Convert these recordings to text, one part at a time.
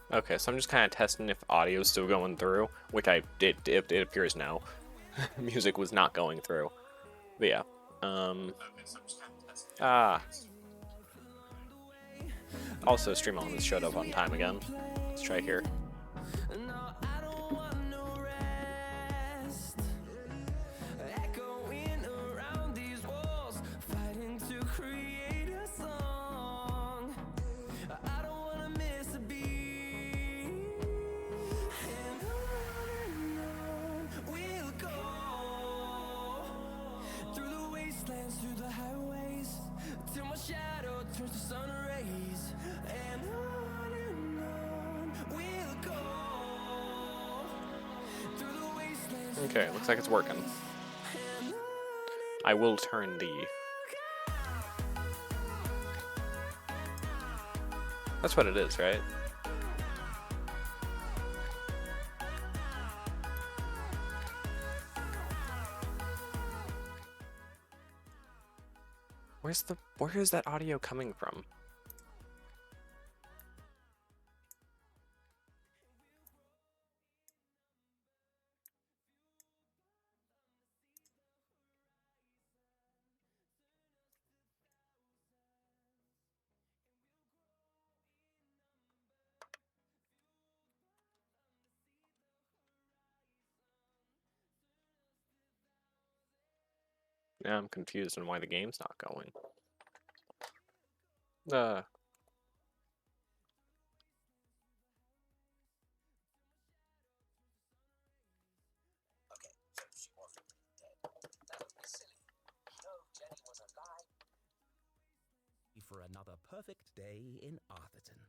Okay, so I'm just kind of testing if audio is still going through, which it appears now. Music was not going through. But yeah. Ah. Also, Stream Elements showed up on time again. Let's try here. Through the highways till my shadow turns to sun rays, and on we'll go through the wastelands. Okay, looks like it's working. I will turn the... That's what it is, right? Where is that audio coming from? Now I'm confused on why the game's not going. For another perfect day in Arthurton.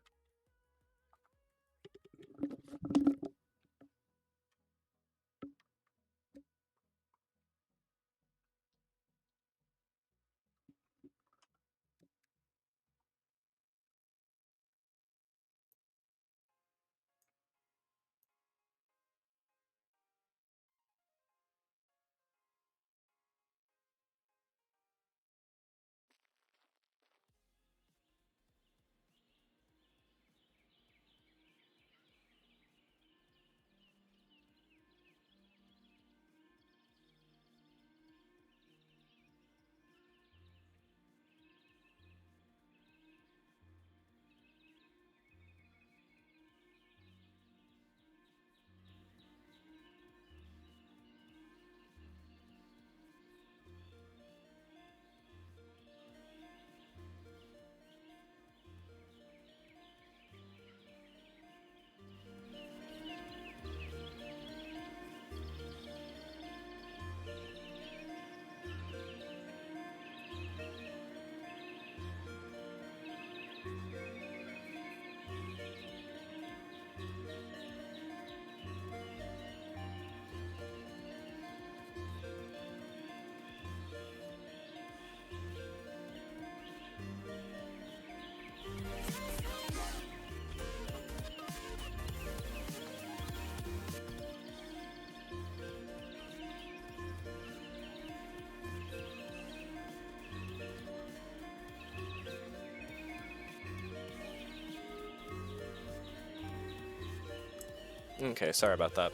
Okay, sorry about that.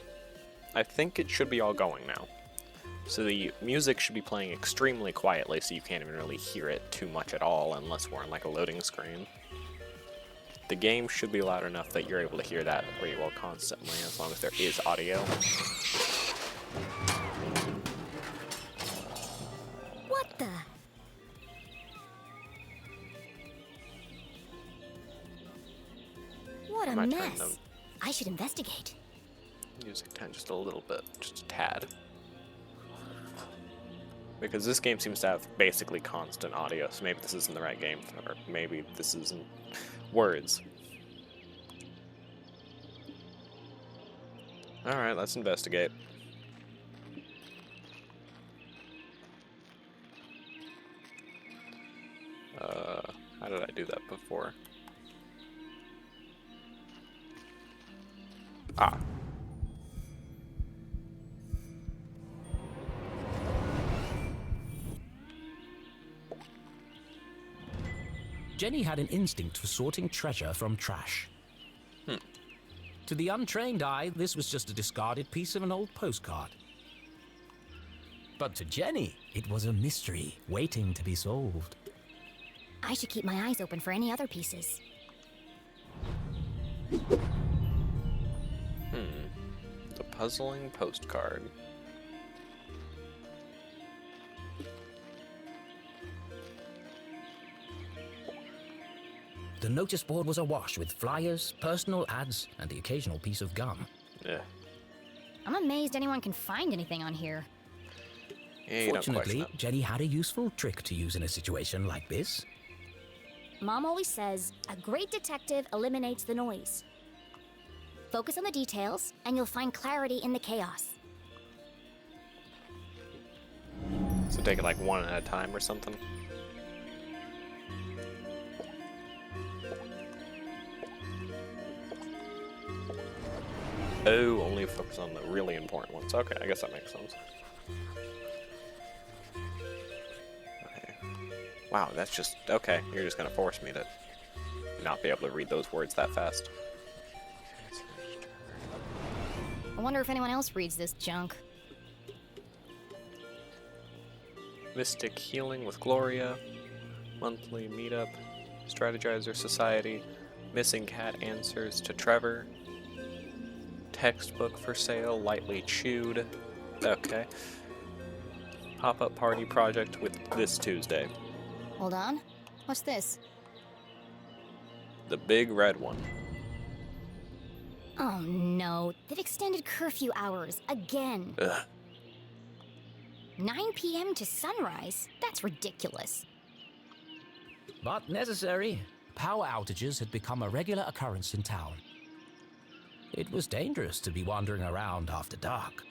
I think it should be all going now. So the music should be playing extremely quietly so you can't even really hear it too much at all unless we're on like a loading screen. The game should be loud enough that you're able to hear that pretty well constantly as long as there is audio. What the? What a mess. I should investigate. Music down just a little bit, just a tad. Because this game seems to have basically constant audio, so maybe this isn't the right game, or maybe this isn't words. Alright, let's investigate. How did I do that before? Ah. Jenny had an instinct for sorting treasure from trash. To the untrained eye, this was just a discarded piece of an old postcard. But to Jenny, it was a mystery waiting to be solved. I should keep my eyes open for any other pieces. The puzzling postcard. The notice board was awash with flyers, personal ads, and the occasional piece of gum. Yeah. I'm amazed anyone can find anything on here. Yeah, you don't question Fortunately, it. Jenny had a useful trick to use in a situation like this. Mom always says, a great detective eliminates the noise. Focus on the details, and you'll find clarity in the chaos. So take it like one at a time or something. Oh, only focus on the really important ones. Okay, I guess that makes sense. Okay. Wow, that's just... Okay, you're just gonna force me to not be able to read those words that fast. I wonder if anyone else reads this junk. Mystic Healing with Gloria, Monthly Meetup, Strategizer Society, Missing Cat Answers to Trevor, Textbook for sale, lightly chewed. Okay. Pop-up party project with this Tuesday. Hold on. What's this? The big red one. Oh no, they've extended curfew hours again. Ugh. 9 p.m. to sunrise? That's ridiculous. But necessary. Power outages had become a regular occurrence in town. It was dangerous to be wandering around after dark.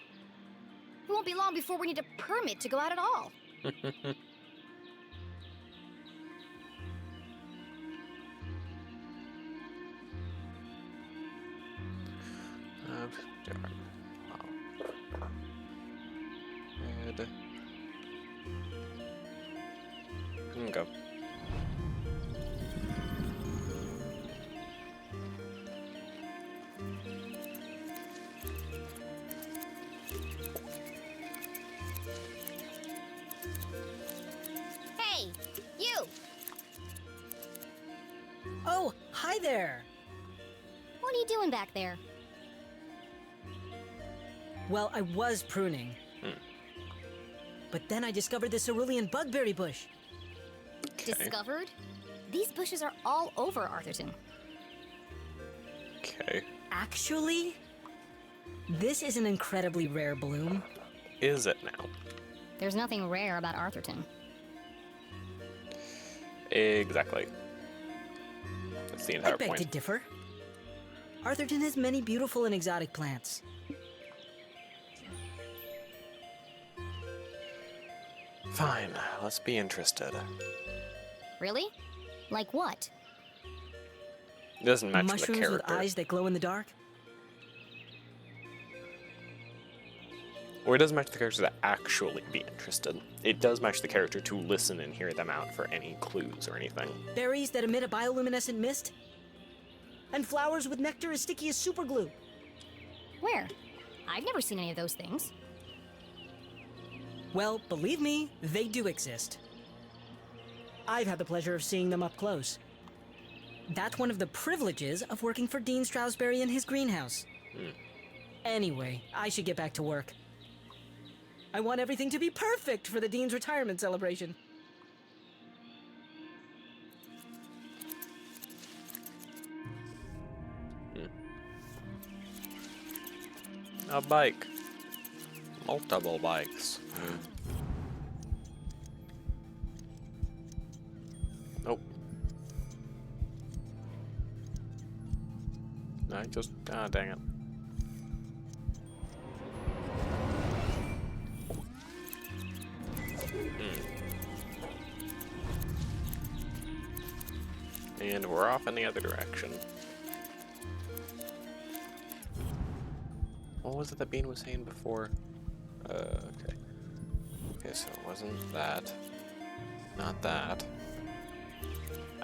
It won't be long before we need a permit to go out at all. Different. Wow. And go. Hey, you! Oh, hi there! What are you doing back there? Well, I was pruning. But then I discovered the cerulean bugberry bush. Okay. Discovered? These bushes are all over Arthurton. Okay. Actually, this is an incredibly rare bloom. Is it now? There's nothing rare about Arthurton. Exactly. That's the I entire beg to point. differ. Arthurton has many beautiful and exotic plants. Fine, let's be interested. Really? Like what? It doesn't match the Mushrooms character. with eyes that glow in the dark? Or it doesn't match the character to actually be interested. It does match the character to listen and hear them out for any clues or anything. Berries that emit a bioluminescent mist? And flowers with nectar as sticky as superglue? Where? I've never seen any of those things. Well, believe me, they do exist. I've had the pleasure of seeing them up close. That's one of the privileges of working for Dean Stroudsbury in his greenhouse. Anyway, I should get back to work. I want everything to be perfect for the Dean's retirement celebration. A bike. Multiple bikes. Nope. I just... Ah, dang it. And we're off in the other direction. What was it that Bean was saying before? Okay. Okay, so it wasn't that. Not that.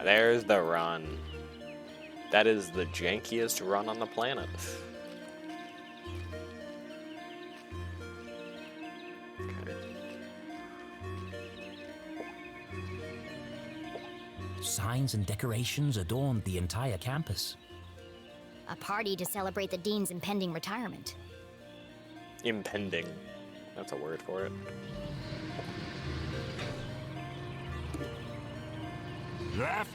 There's the run. That is the jankiest run on the planet. Signs and decorations adorned the entire campus. A party to celebrate the dean's impending retirement. Impending. That's a word for it. Left.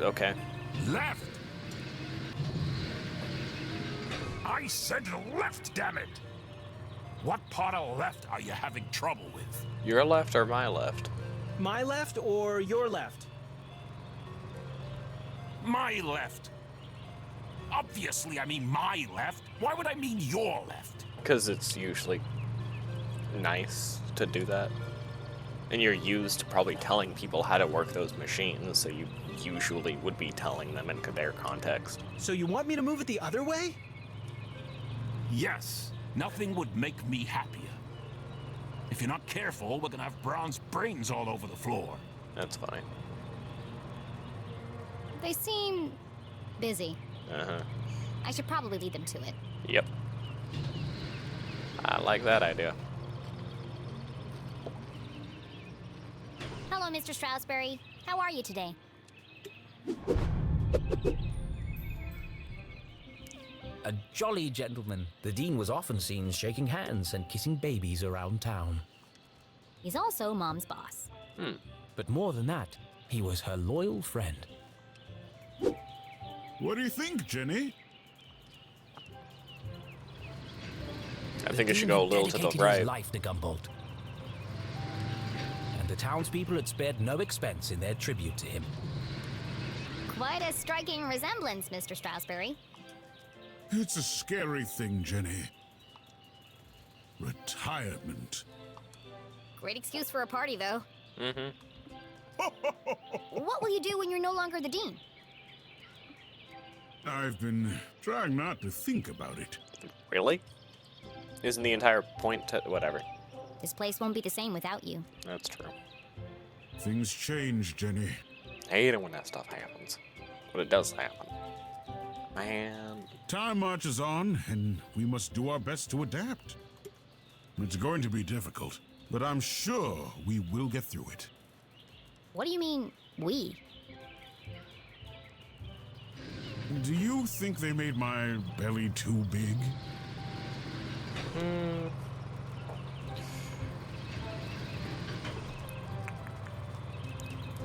Okay. Left. I said left, damn it. What part of left are you having trouble with? Your left or my left? My left or your left? My left. Obviously, I mean my left. Why would I mean your left? Because it's usually nice to do that. And you're used to probably telling people how to work those machines, so you usually would be telling them in their context. So you want me to move it the other way? Yes, nothing would make me happier. If you're not careful, we're gonna have bronze brains all over the floor. That's funny. They seem busy. Uh-huh. I should probably lead them to it. Yep. I like that idea. Hello, Mr. Stroudsbury. How are you today? A jolly gentleman, the dean was often seen shaking hands and kissing babies around town. He's also Mom's boss. But more than that, he was her loyal friend. What do you think, Jenny? I think it should The go a dean little had to the dedicated right. his life to Gumboldt. And the townspeople had spared no expense in their tribute to him. Quite a striking resemblance, Mr. Stroudsbury. It's a scary thing, Jenny. Retirement. Great excuse for a party, though. Mm-hmm. What will you do when you're no longer the dean? I've been trying not to think about it. Really? Isn't the entire point to... whatever. This place won't be the same without you. That's true. Things change, Jenny. I hate it when that stuff happens. But it does happen. Man. Time marches on, and we must do our best to adapt. It's going to be difficult, but I'm sure we will get through it. What do you mean, we? Do you think they made my belly too big?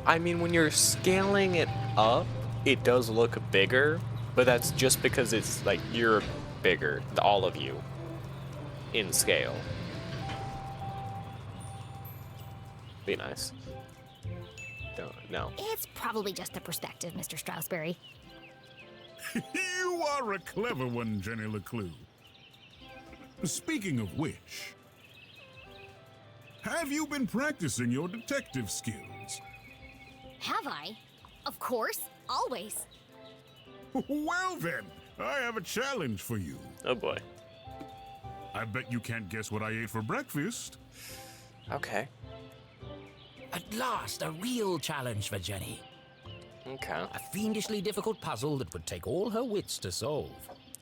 I mean, when you're scaling it up, it does look bigger, but that's just because it's like you're bigger, all of you, in scale. Be nice. No. It's probably just the perspective, Mr. Stroudsbury. You are a clever one, Jenny LeClue. Speaking of which, have you been practicing your detective skills? Have I? Of course, always. Well then, I have a challenge for you. Oh boy. I bet you can't guess what I ate for breakfast. Okay. At last, a real challenge for Jenny. Okay. A fiendishly difficult puzzle that would take all her wits to solve.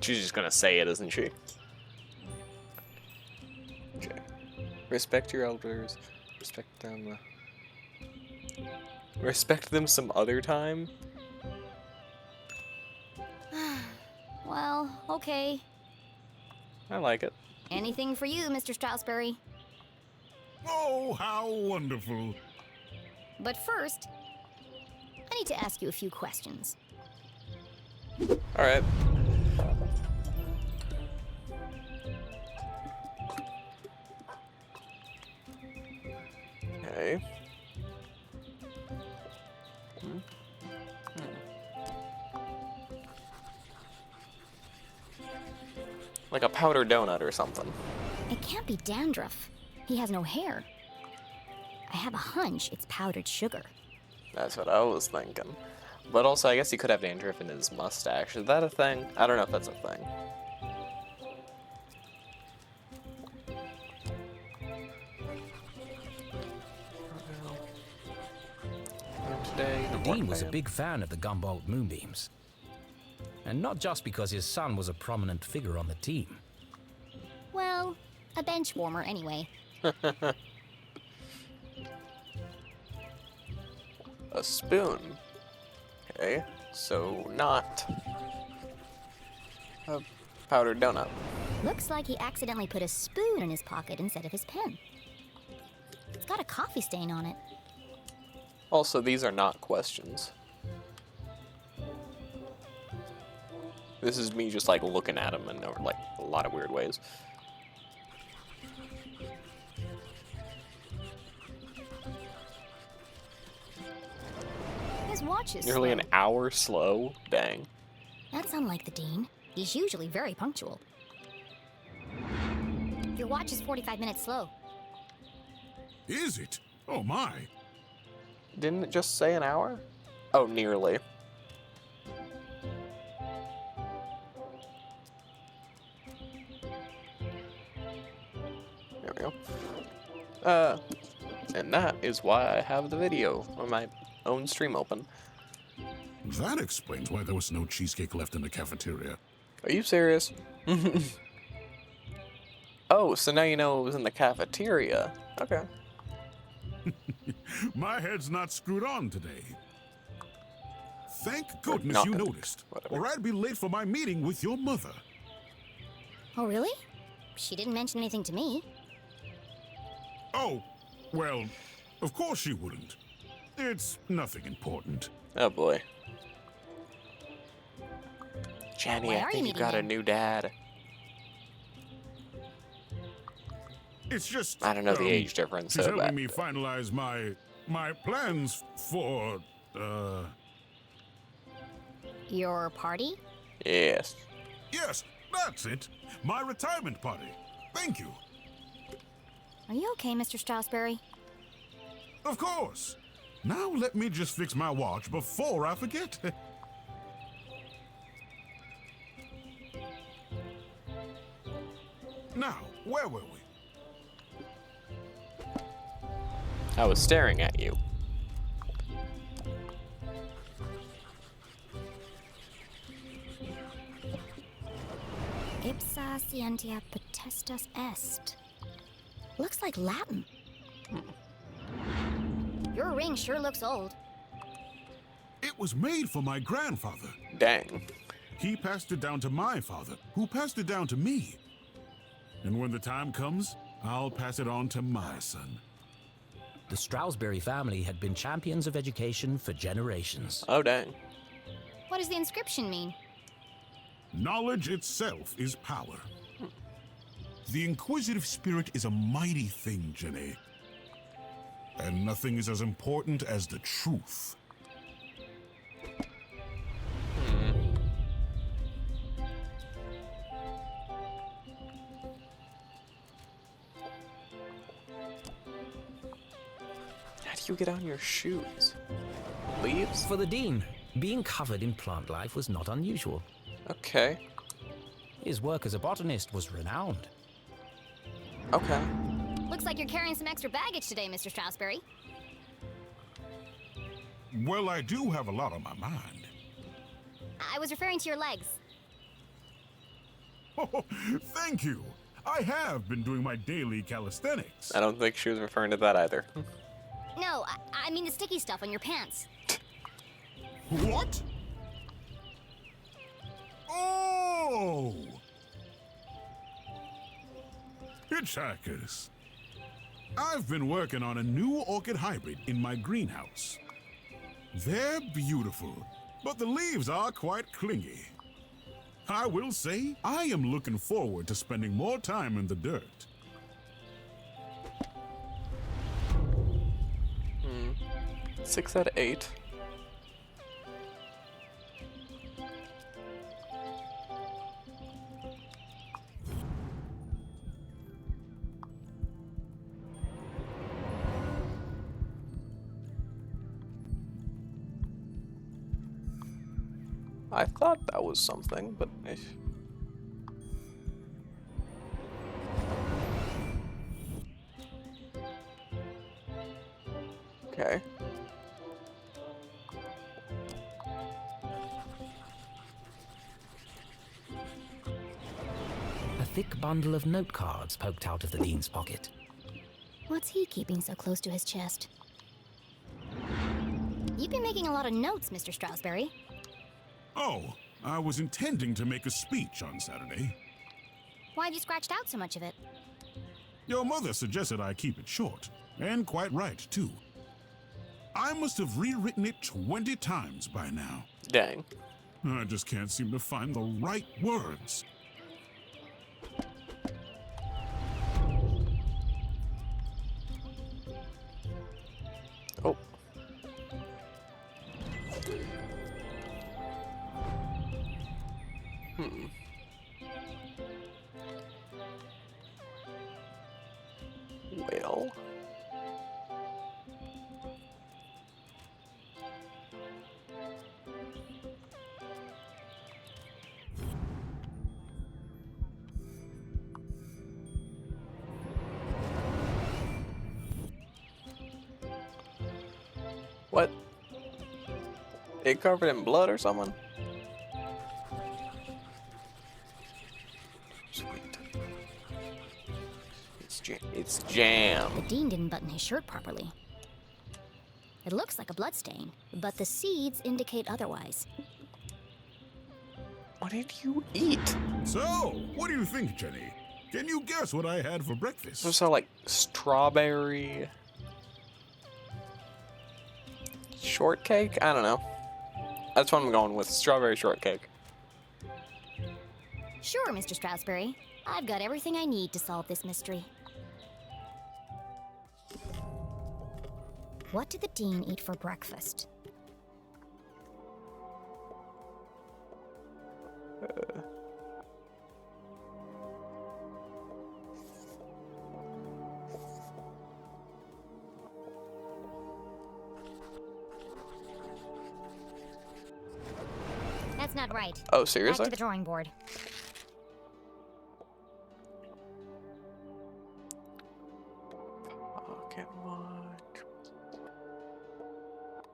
She's just gonna say it, isn't she? Okay. Respect your elders. Respect them. Respect them some other time? Well, okay. I like it. Anything for you, Mr. Stroudsbury. Oh, how wonderful. But first, I need to ask you a few questions. Alright. Okay. Like a powdered donut or something. It can't be dandruff. He has no hair. I have a hunch it's powdered sugar. That's what I was thinking. But also, I guess he could have dandruff in his mustache. Is that a thing? I don't know if that's a thing. Today, The dean was a big fan of the Gumboldt moonbeams. And not just because his son was a prominent figure on the team. Well, A bench warmer, anyway. A spoon. Okay, so not a powdered donut. Looks like he accidentally put a spoon in his pocket instead of his pen. It's got a coffee stain on it. Also, these are not questions. This is me just like looking at them in like a lot of weird ways. His watch is Nearly slow. an hour slow? Dang. That's unlike the Dean. He's usually very punctual. Your watch is 45 minutes slow. Is it? Oh my. Didn't it just say an hour? Oh, nearly. There we go. And that is why I have the video on my own stream open. That explains why there was no cheesecake left in the cafeteria. Are you serious? Oh, so now you know it was in the cafeteria. Okay. My head's not screwed on today. Thank goodness Not you gonna- noticed, whatever. or I'd be late for my meeting with your mother. Oh, really? She didn't mention anything to me. Oh, well, of course she wouldn't. It's nothing important. Oh boy. Jenny, Why I are you think you meeting got a him? new dad. It's just I don't know the age difference, She's so helping that- me finalize my plans for Your party? Yes. yes, that's it. My retirement party. Thank you. Are you okay, Mr. Strasberry? Of course. Now let me just fix my watch before I forget. Now, where were we? I was staring at you. Ipsa scientia potestas est. Looks like Latin. Your ring sure looks old. It was made for my grandfather. Dang. He passed it down to my father, who passed it down to me. And when the time comes, I'll pass it on to my son. The Strasberry family had been champions of education for generations. Oh, dang. What does the inscription mean? Knowledge itself is power. The inquisitive spirit is a mighty thing, Jenny. And nothing is as important as the truth. How do you get on your shoes? Leaves? For the Dean, being covered in plant life was not unusual. Okay. His work as a botanist was renowned. Okay. Looks like you're carrying some extra baggage today, Mr. Strasberry. Well, I do have a lot on my mind. I was referring to your legs. Oh, thank you. I have been doing my daily calisthenics. I don't think she was referring to that either. No, I mean the sticky stuff on your pants. What? Oh! Hitchhikers. I've been working on a new orchid hybrid in my greenhouse. They're beautiful, but the leaves are quite clingy. I will say, I am looking forward to spending more time in the dirt. 6 out of 8. I thought that was something, but okay. thick bundle of note cards poked out of the Dean's pocket. What's he keeping so close to his chest? You've been making a lot of notes, Mr. Stroudsbury. Oh, I was intending to make a speech on Saturday. Why have you scratched out so much of it? Your mother suggested I keep it short, and quite right, too. I must have rewritten it 20 times by now. Dang. I just can't seem to find the right words. Oh. Well. What? It covered in blood or something? Sweet. It's jam. The Dean didn't button his shirt properly. It looks like a bloodstain, but the seeds indicate otherwise. What did you eat? So, what do you think, Jenny? Can you guess what I had for breakfast? So like strawberry shortcake? I don't know. That's what I'm going with. Strawberry shortcake. Sure, Mr. Stroudsbury. I've got everything I need to solve this mystery. What did the Dean eat for breakfast? That's not right. Oh, Back seriously? to the drawing board. Pocket watch.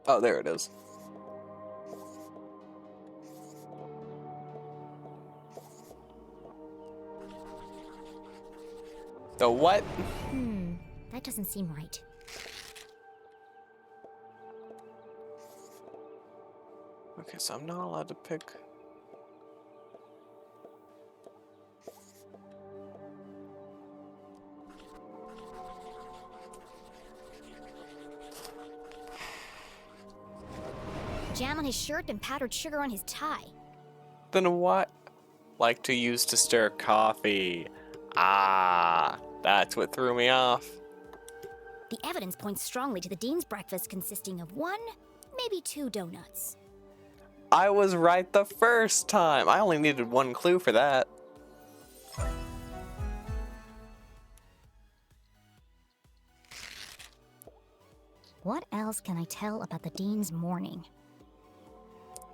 Oh, there it is. The what? That doesn't seem right. Okay, so I'm not allowed to pick. Jam on his shirt and powdered sugar on his tie. Then what? Like to use to stir coffee. Ah, that's what threw me off. The evidence points strongly to the Dean's breakfast consisting of 1, maybe 2 donuts. I was right the first time. I only needed one clue for that. What else can I tell about the Dean's morning?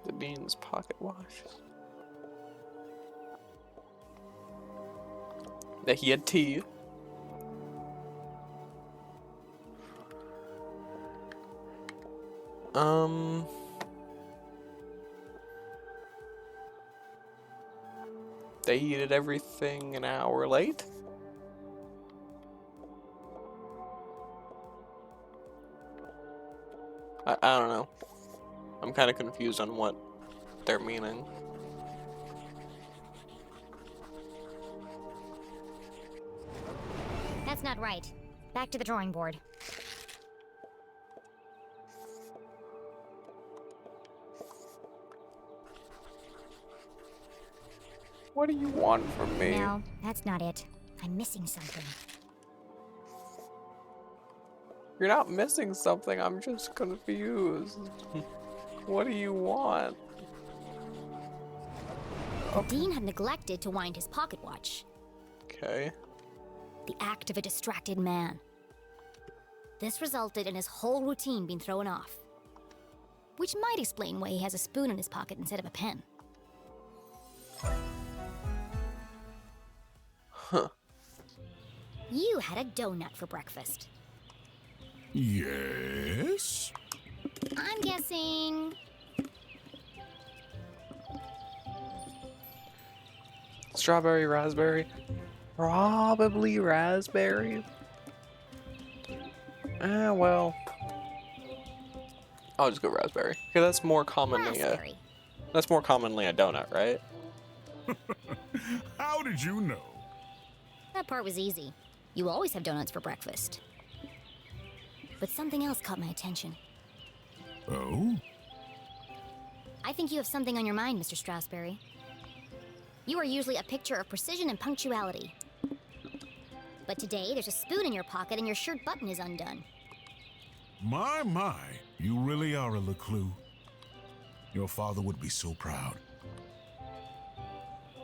The Dean's pocket watch. That he had tea. They heated everything an hour late? I don't know. I'm kind of confused on what they're meaning. That's not right. Back to the drawing board. What do you want from me? No, that's not it. I'm missing something. You're not missing something, I'm just confused. What do you want? The Dean had neglected to wind his pocket watch. Okay. The act of a distracted man. This resulted in his whole routine being thrown off. Which might explain why he has a spoon in his pocket instead of a pen. Huh. You had a donut for breakfast. Yes? I'm guessing Strawberry, raspberry. Probably raspberry. Well. I'll just go raspberry. Okay, that's more commonly Raspberry. that's more commonly a donut, right? How did you know? That part was easy. You always have donuts for breakfast. But something else caught my attention. Oh? I think you have something on your mind, Mr. Strasberry. You are usually a picture of precision and punctuality. But today, there's a spoon in your pocket and your shirt button is undone. My, you really are a LeClue. Your father would be so proud.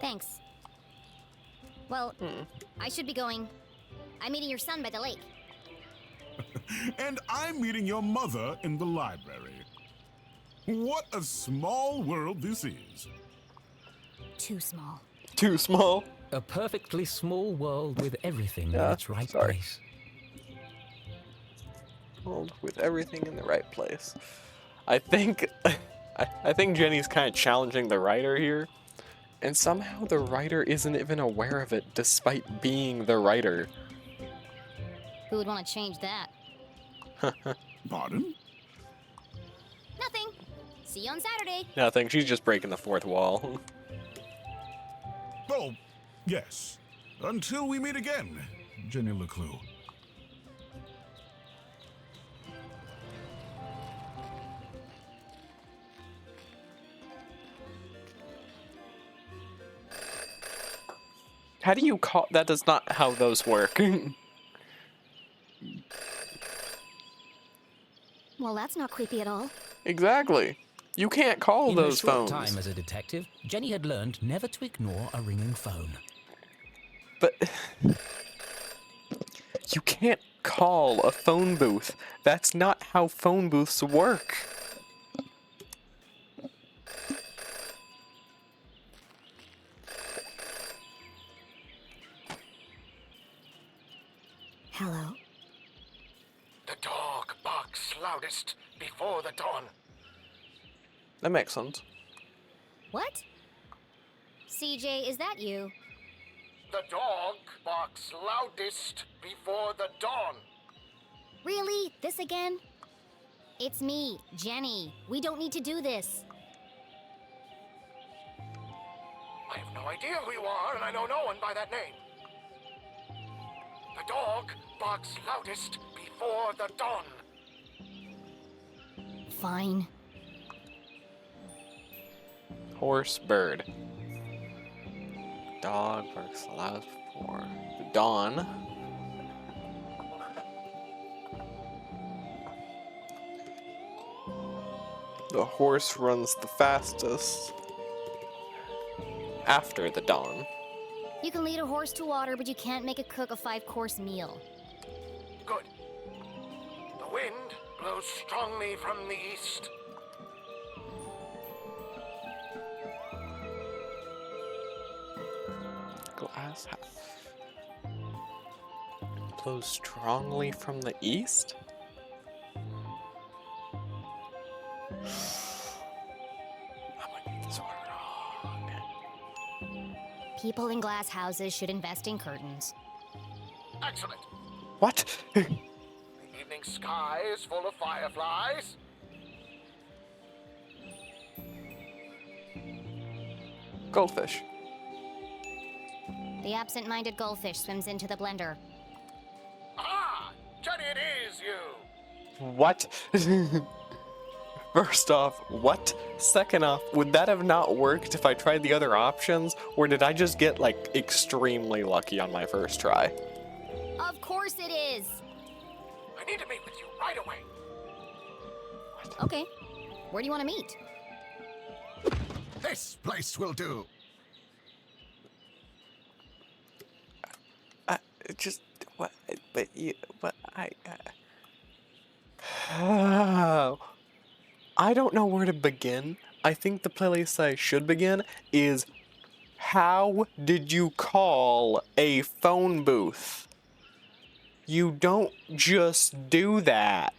Thanks. Well, I should be going. I'm meeting your son by the lake. And I'm meeting your mother in the library. What a small world this is. Too small. Too small. A perfectly small world with everything in Yeah, its right sorry. place. World with everything in the right place. I think I think Jenny's kind of challenging the writer here. And somehow the writer isn't even aware of it despite being the writer. Who would want to change that? Pardon? Nothing. See you on Saturday. Nothing, she's just breaking the fourth wall. Oh, yes. Until we meet again, Jenny LeClue. How do you call that? Does not how those work. Well, that's not creepy at all. Exactly. You can't call In a those short phones. time as a detective, Jenny had learned never to ignore a ringing phone. But you can't call a phone booth. That's not how phone booths work. Hello. The dog barks loudest before the dawn. That makes sense. What? CJ, is that you? The dog barks loudest before the dawn. Really? This again? It's me, Jenny. We don't need to do this. I have no idea who you are, and I know no one by that name. The dog barks loudest before the dawn. Fine. Horse, bird. Dog barks loud before the dawn. The horse runs the fastest after the dawn. You can lead a horse to water, but you can't make it cook a 5-course meal. Good. The wind blows strongly from the east. Glass blows strongly from the east? I might get this one wrong. People in glass houses should invest in curtains. Excellent. What? The evening sky is full of fireflies. Goldfish. The absent-minded goldfish swims into the blender. Ah! Jenny, it is you! What? First off, what? Second off, would that have not worked if I tried the other options? Or did I just get, like, extremely lucky on my first try? Of course it is! I need to meet with you right away. Okay. Where do you want to meet? This place will do. Just, what, but you, what, I don't know where to begin. I think the place I should begin is, how did you call a phone booth? You don't just do that.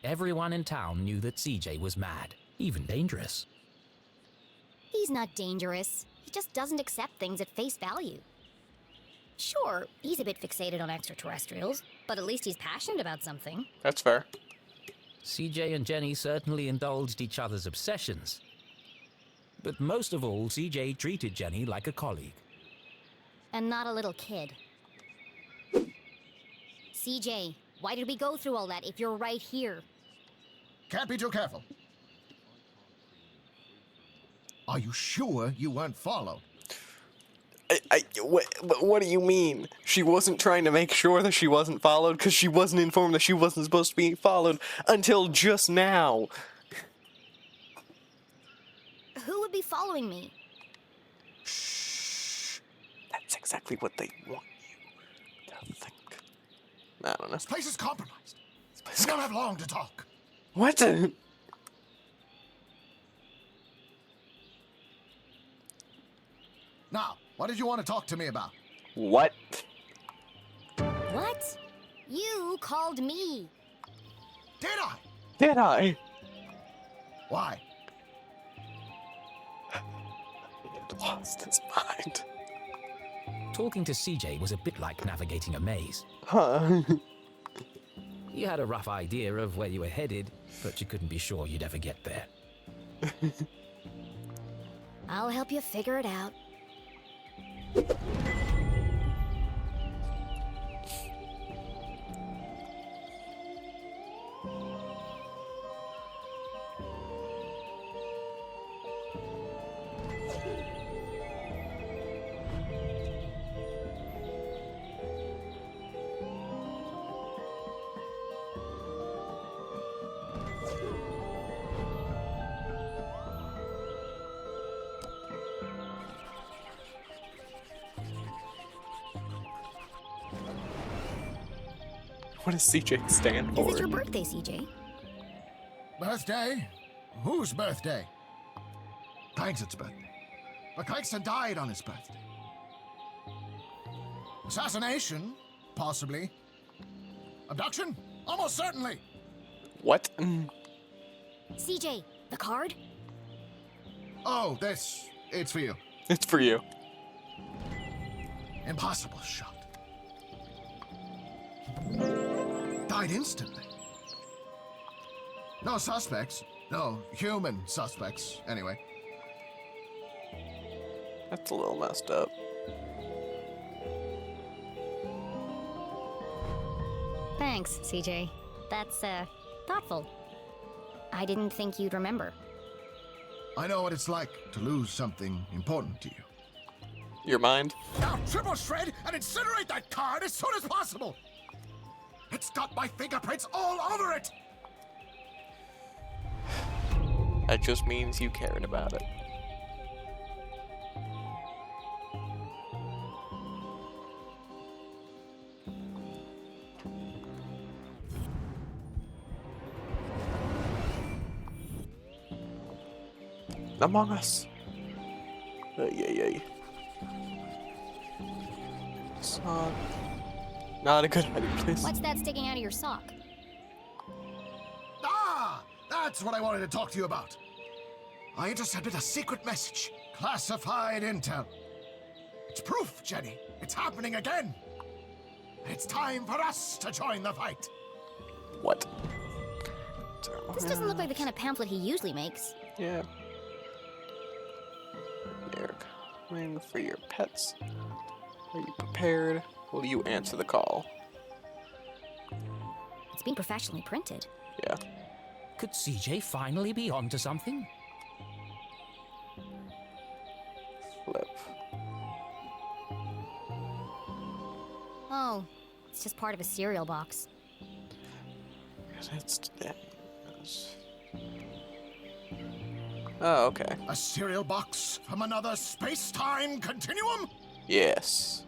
Everyone in town knew that CJ was mad. even dangerous. He's not dangerous. He just doesn't accept things at face value. Sure, he's a bit fixated on extraterrestrials, but at least he's passionate about something. That's fair. CJ and Jenny certainly indulged each other's obsessions. But most of all, CJ treated Jenny like a colleague. And not a little kid. CJ, why did we go through all that if you're right here? Can't be too careful. Are you sure you weren't followed? What do you mean? She wasn't trying to make sure that she wasn't followed because she wasn't informed that she wasn't supposed to be followed until just now. Who would be following me? Shh. That's exactly what they want you to think. I don't know. This place is compromised. We don't have long to talk. What? Now, what did you want to talk to me about? What? What? You called me. Did I? Did I? Why? He lost his mind. Talking to CJ was a bit like navigating a maze. Huh? You had a rough idea of where you were headed, but you couldn't be sure you'd ever get there. I'll help you figure it out. What does CJ stand for? Is it your birthday, CJ? Birthday? Whose birthday? Kingston's birthday. But Kingston died on his birthday. Assassination? Possibly. Abduction? Almost certainly. What? CJ, the card? Oh, this. It's for you. It's for you. Impossible shot. Died instantly. No suspects. No human suspects, anyway. That's a little messed up. Thanks, CJ. That's, thoughtful. I didn't think you'd remember. I know what it's like to lose something important to you. Your mind? Now triple shred and incinerate that card as soon as possible! It's got my fingerprints all over it! That just means you cared about it. Among Us. Yay. Sock. Not a good hiding place. What's that sticking out of your sock? Ah! That's what I wanted to talk to you about. I intercepted a secret message. Classified intel. It's proof, Jenny. It's happening again. It's time for us to join the fight. What? This doesn't look like the kind of pamphlet he usually makes. Yeah. You're coming for your pets. Are you prepared? Will you answer the call? It's been professionally printed. Yeah. Could CJ finally be onto something? Flip. Oh, it's just part of a cereal box. Oh, okay. A cereal box from another space-time continuum? Yes.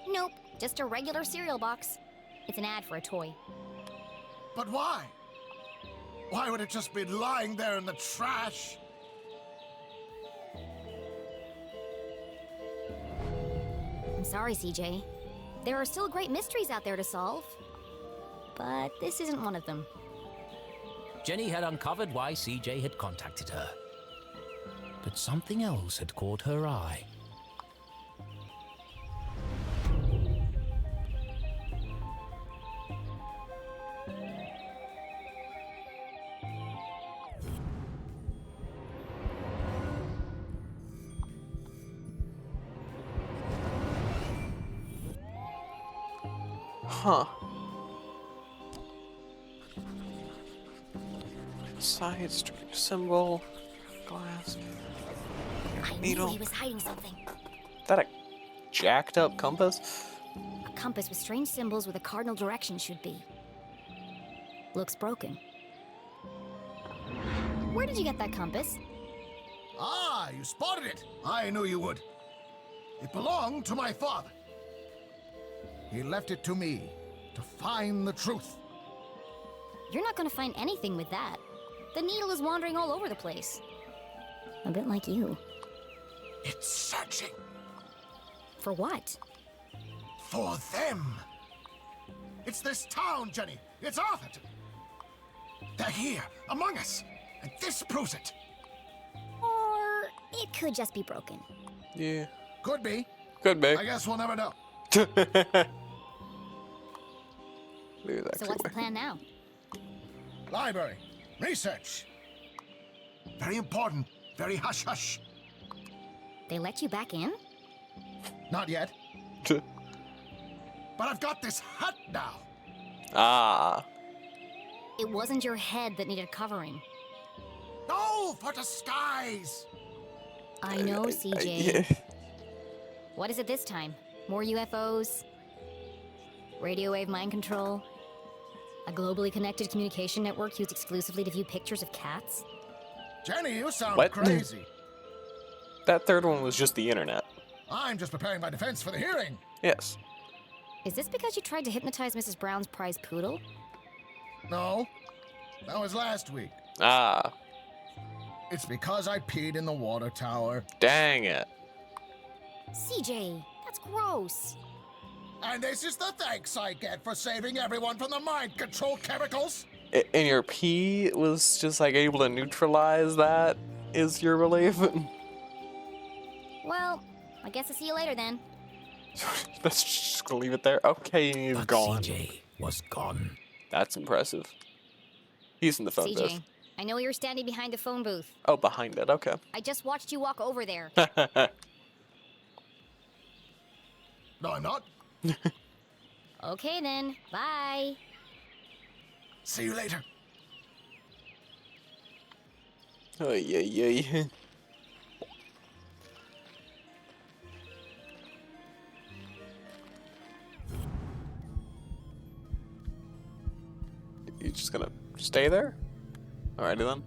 Nope, just a regular cereal box. It's an ad for a toy. But why? Why would it just be lying there in the trash? I'm sorry, CJ. There are still great mysteries out there to solve. But this isn't one of them. Jenny had uncovered why CJ had contacted her. But something else had caught her eye. Huh. Side street symbol, glass. I Needle. knew he was hiding something. Is that a jacked up compass? A compass with strange symbols where the cardinal direction should be. Looks broken. Where did you get that compass? Ah, you spotted it. I knew you would. It belonged to my father. He left it to me to find the truth. You're not gonna find anything with that. The needle is wandering all over the place. A bit like you. It's searching For what? for them. It's this town, Jenny. It's Arthurton. They're here, among us, and this proves it. Or it could just be broken. Yeah. Could be. Could be. I guess we'll never know. Maybe that So could what's the be. plan now? Library. Research. Very important. Very hush-hush. They let you back in? Not yet. But I've got this hat now. Ah. It wasn't your head that needed covering. No, for disguise. I know, CJ. Yeah. What is it this time? More UFOs? Radio wave mind control? A globally connected communication network used exclusively to view pictures of cats? Jenny, you sound What? crazy. That third one was just the internet. I'm just preparing my defense for the hearing. Yes. Is this because you tried to hypnotize Mrs. Brown's prize poodle? No, that was last week. Ah. It's because I peed in the water tower. Dang it. CJ, that's gross. And this is the thanks I get for saving everyone from the mind control chemicals. And your pee was just like able to neutralize that, is your relief? Well, I guess I'll see you later then. Let's just leave it there. Okay, he's But gone. CJ was gone. That's impressive. He's in the phone CJ, booth. I know you're standing behind the phone booth. Oh, behind it. Okay. I just watched you walk over there. No, I'm not. Okay then, bye. See you later. Oh, yeah. You just gonna stay there? Alrighty then.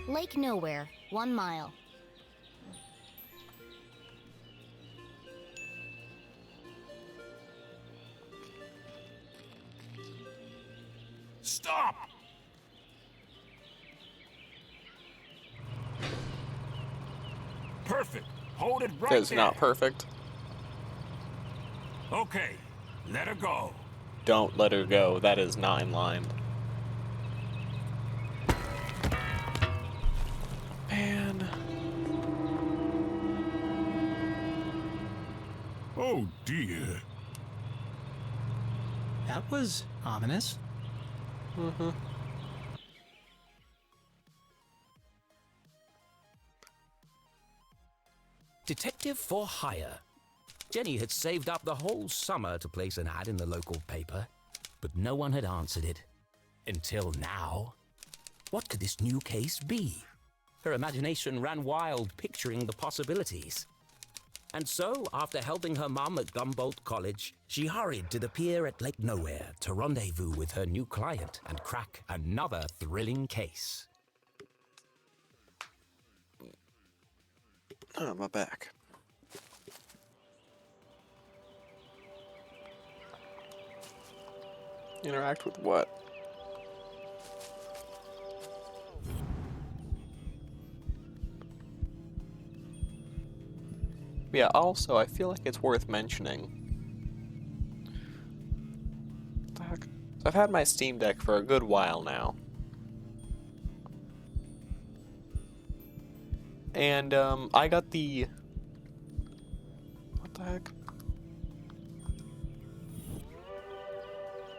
Lake Nowhere, 1 mile. Stop! Perfect. Hold it right That's there. not perfect. Okay, let her go. Don't let her go. That is not in line. Man. Oh dear. That was ominous. Detective for hire. Jenny had saved up the whole summer to place an ad in the local paper, but no one had answered it. Until now. What could this new case be? Her imagination ran wild, picturing the possibilities. And so, after helping her mum at Gumboldt College, she hurried to the pier at Lake Nowhere to rendezvous with her new client and crack another thrilling case. Oh, my back. Interact with what? Yeah, also, I feel like it's worth mentioning. What the heck? So I've had my Steam Deck for a good while now. And, I got the... What the heck?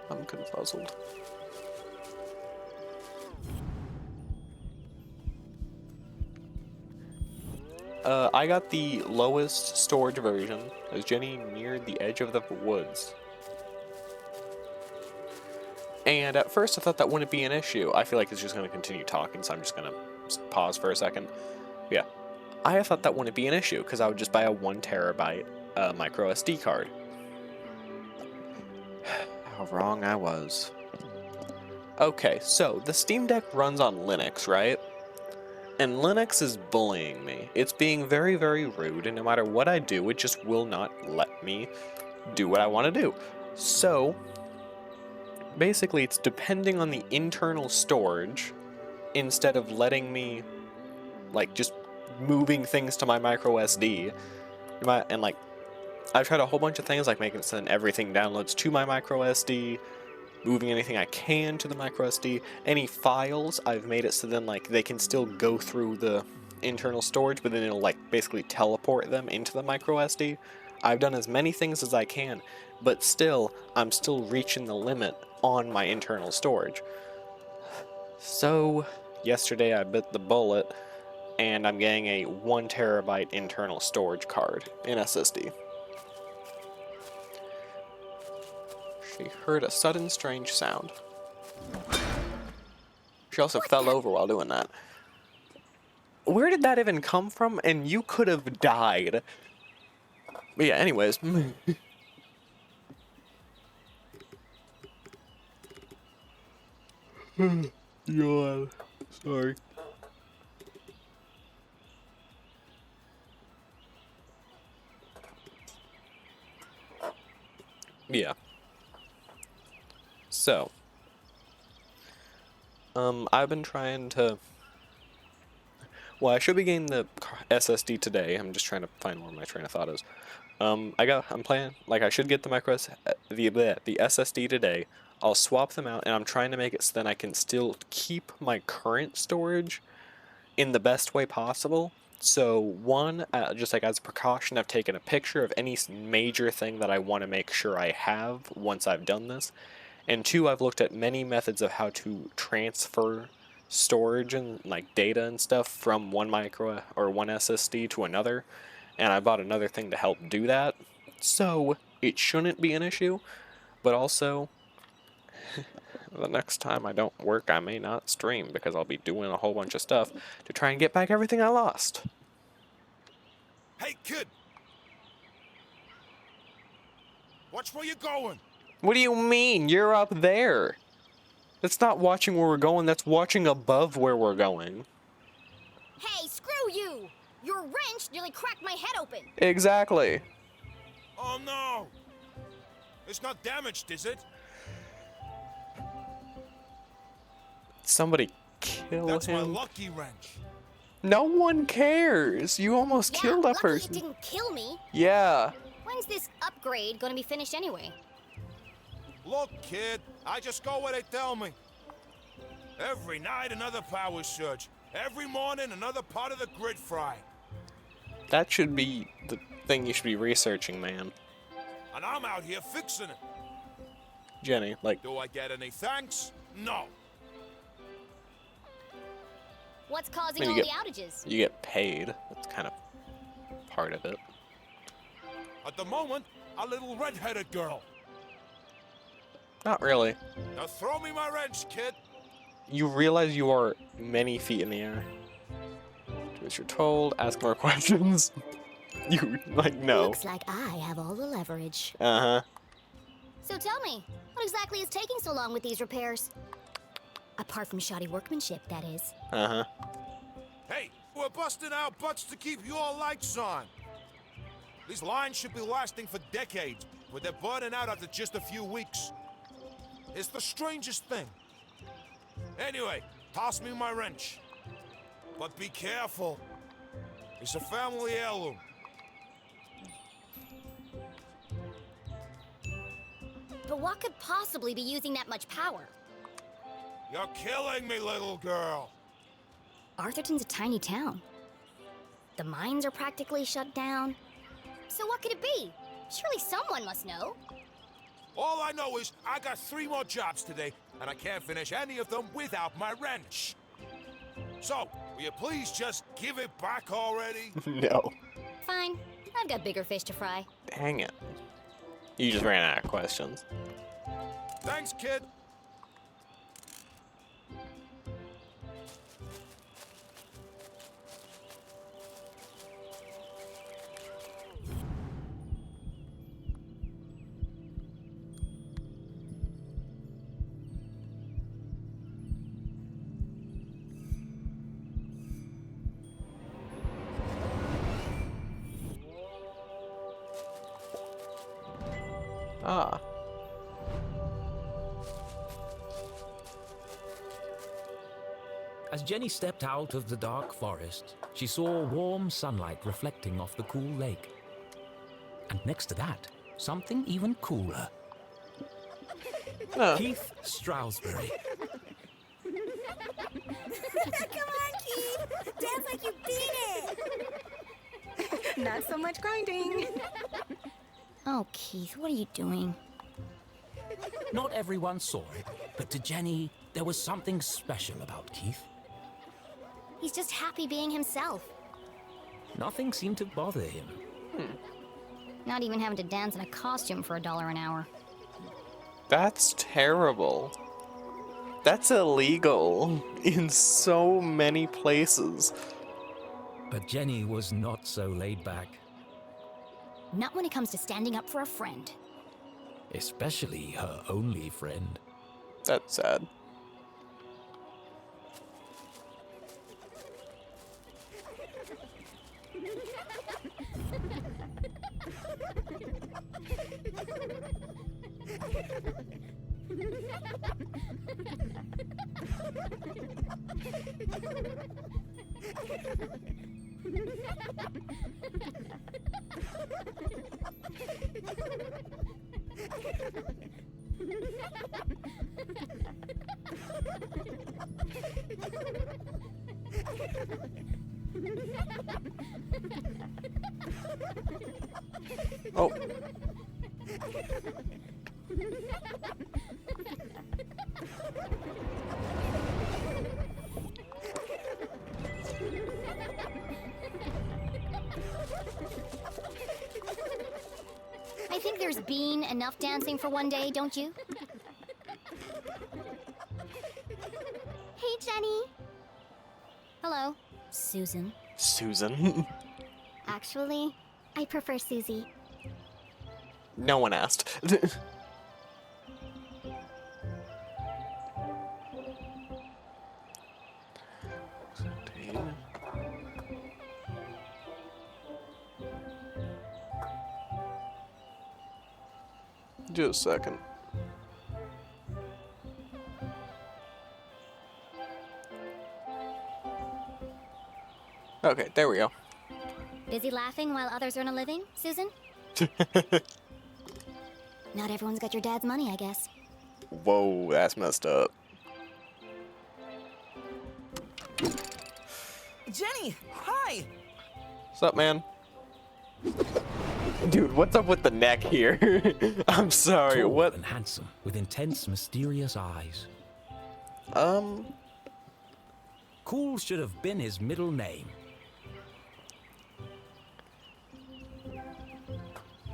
I'm confuzzled. I got the lowest storage version, as Jenny neared the edge of the woods. And at first I thought that wouldn't be an issue. I feel like it's just going to continue talking, so I'm just going to pause for a second. Yeah, I thought that wouldn't be an issue, because I would just buy a 1 terabyte micro SD card. How wrong I was. Okay, so the Steam Deck runs on Linux, right? And Linux is bullying me. It's being very, very rude, and no matter what I do, it just will not let me do what I want to do. So, basically, it's depending on the internal storage instead of letting me, like, just moving things to my micro SD. And, like, I've tried a whole bunch of things, like making it so that everything downloads to my micro SD, moving anything I can to the micro SD. Any files, I've made it so then, like, they can still go through the internal storage, but then it'll, like, basically teleport them into the micro SD. I've done as many things as I can, but still, I'm still reaching the limit on my internal storage. So, yesterday I bit the bullet, and I'm getting a 1 terabyte internal storage card in SSD. She heard a sudden strange sound. She also fell over while doing that. Where did that even come from? And you could have died. But yeah, anyways. God. Sorry. Yeah. So, I've been trying to, well, I should be getting the SSD today. I'm just trying to find where my train of thought is. I'm planning, like, I should get the the SSD today. I'll swap them out, and I'm trying to make it so then I can still keep my current storage in the best way possible. So, one, just like as a precaution, I've taken a picture of any major thing that I want to make sure I have once I've done this. And 2, I've looked at many methods of how to transfer storage and, like, data and stuff from one micro or one SSD to another. And I bought another thing to help do that. So, it shouldn't be an issue. But also, the next time I don't work, I may not stream because I'll be doing a whole bunch of stuff to try and get back everything I lost. Hey, kid! Watch where you're going! What do you mean? You're up there. That's not watching where we're going, that's watching above where we're going. Hey, screw you! Your wrench nearly cracked my head open. Exactly. Oh no! It's not damaged, is it? Somebody kill That's my him. lucky wrench. No one cares. You almost killed that lucky person. it didn't kill me. Yeah. When's this upgrade gonna be finished anyway? Look, kid, I just go where they tell me. Every night, another power surge. Every morning, another part of the grid fry. That should be the thing you should be researching, man. And I'm out here fixing it. Jenny, like, Do I get any thanks? No. What's causing I mean, all you the outages? you get paid. That's kind of part of it. At the moment, a little red-headed girl. Not really. Now throw me my wrench, kid. You realize you are many feet in the air. Do as you're told, ask more questions. You, like, no. Looks like I have all the leverage. Uh-huh. So tell me, what exactly is taking so long with these repairs? Apart from shoddy workmanship, that is. Uh-huh. Hey, we're busting our butts to keep your lights on. These lines should be lasting for decades, but they're burning out after just a few weeks. It's the strangest thing. Anyway, toss me my wrench. But be careful. It's a family heirloom. But what could possibly be using that much power? You're killing me, little girl. Arthurton's a tiny town. The mines are practically shut down. So what could it be? Surely someone must know. All I know is I got 3 more jobs today, and I can't finish any of them without my wrench. So, will you please just give it back already? No. Fine, I've got bigger fish to fry. Dang it. You just ran out of questions. Thanks, kid. Ah. As Jenny stepped out of the dark forest, she saw warm sunlight reflecting off the cool lake. And next to that, something even cooler. Oh. Keith Stroudsbury. Come on, Keith! Dance like you beat it! Not so much grinding. Oh, Keith, what are you doing? Not everyone saw it, but to Jenny, there was something special about Keith. He's just happy being himself. Nothing seemed to bother him. Not even having to dance in a costume for $1 an hour. That's terrible. That's illegal in so many places. But Jenny was not so laid back, Not when it comes to standing up for a friend. especially her only friend. That's sad. Oh. I think there's been enough dancing for one day, don't you? Hey, Jenny. Hello, Susan. Susan. Actually, I prefer Susie. No one asked. Just a second. Okay, there we go. Busy laughing while others earn a living, Susan? Not everyone's got your dad's money, I guess. Whoa, that's messed up. Jenny, hi! What's up, man? Dude, what's up with the neck here? I'm sorry, Tall what? and handsome, with intense, mysterious eyes. Cool should have been his middle name.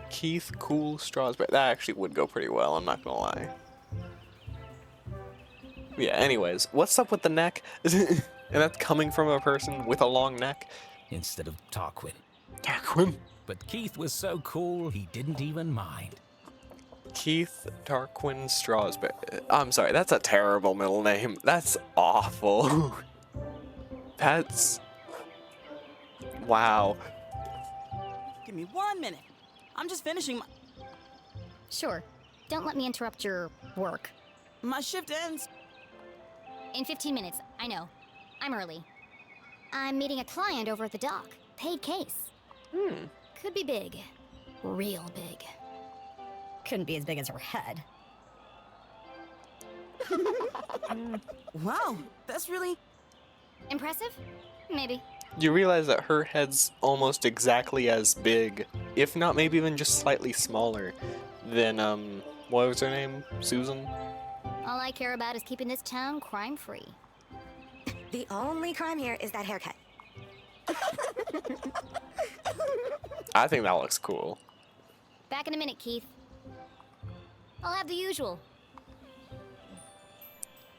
Keith Cool Strawsbury. That actually would go pretty well, I'm not gonna lie. Yeah, anyways, what's up with the neck? And that's coming from a person with a long neck? Instead of Tarquin. Tarquin. But Keith was so cool, he didn't even mind. Keith Tarquin Strasberry. I'm sorry, that's a terrible middle name. That's awful. That's... Wow. Give me 1 minute. I'm just finishing Sure. Don't let me interrupt your work. my shift ends. In 15 minutes, I know. I'm early. I'm meeting a client over at the dock. Paid case. Could be big. Real big. Couldn't be as big as her head. Wow, that's really... Impressive? Maybe. You realize that her head's almost exactly as big, if not maybe even just slightly smaller, than, what was her name? Susan? All I care about is keeping this town crime-free. The only crime here is that haircut. I think that looks cool. Back in a minute, Keith. I'll have the usual.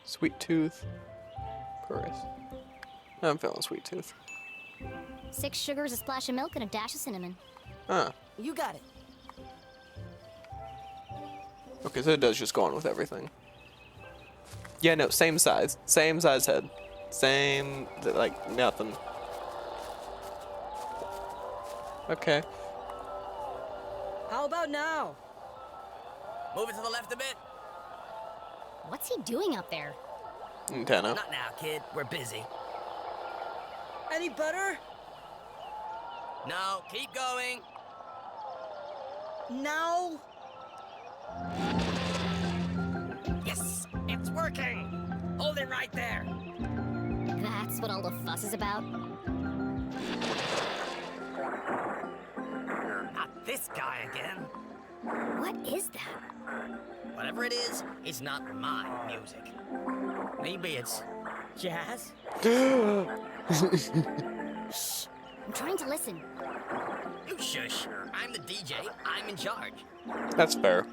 Sweet tooth. Chorus. I'm feeling sweet tooth. 6 sugars, a splash of milk, and a dash of cinnamon. Huh. You got it. Okay, so it does just go on with everything. Yeah, no, same size. Same size head. Same, like, nothing. Okay. How about now? Move it to the left a bit. What's he doing out there? Antenna. Not now, kid. We're busy. Any better? No, keep going. Now? Yes, it's working. Hold it right there. That's what all the fuss is about? Not this guy again. What is that? Whatever it is, it's not my music. Maybe it's Jazz? Shh. I'm trying to listen. you shush. I'm the DJ. I'm in charge. That's fair.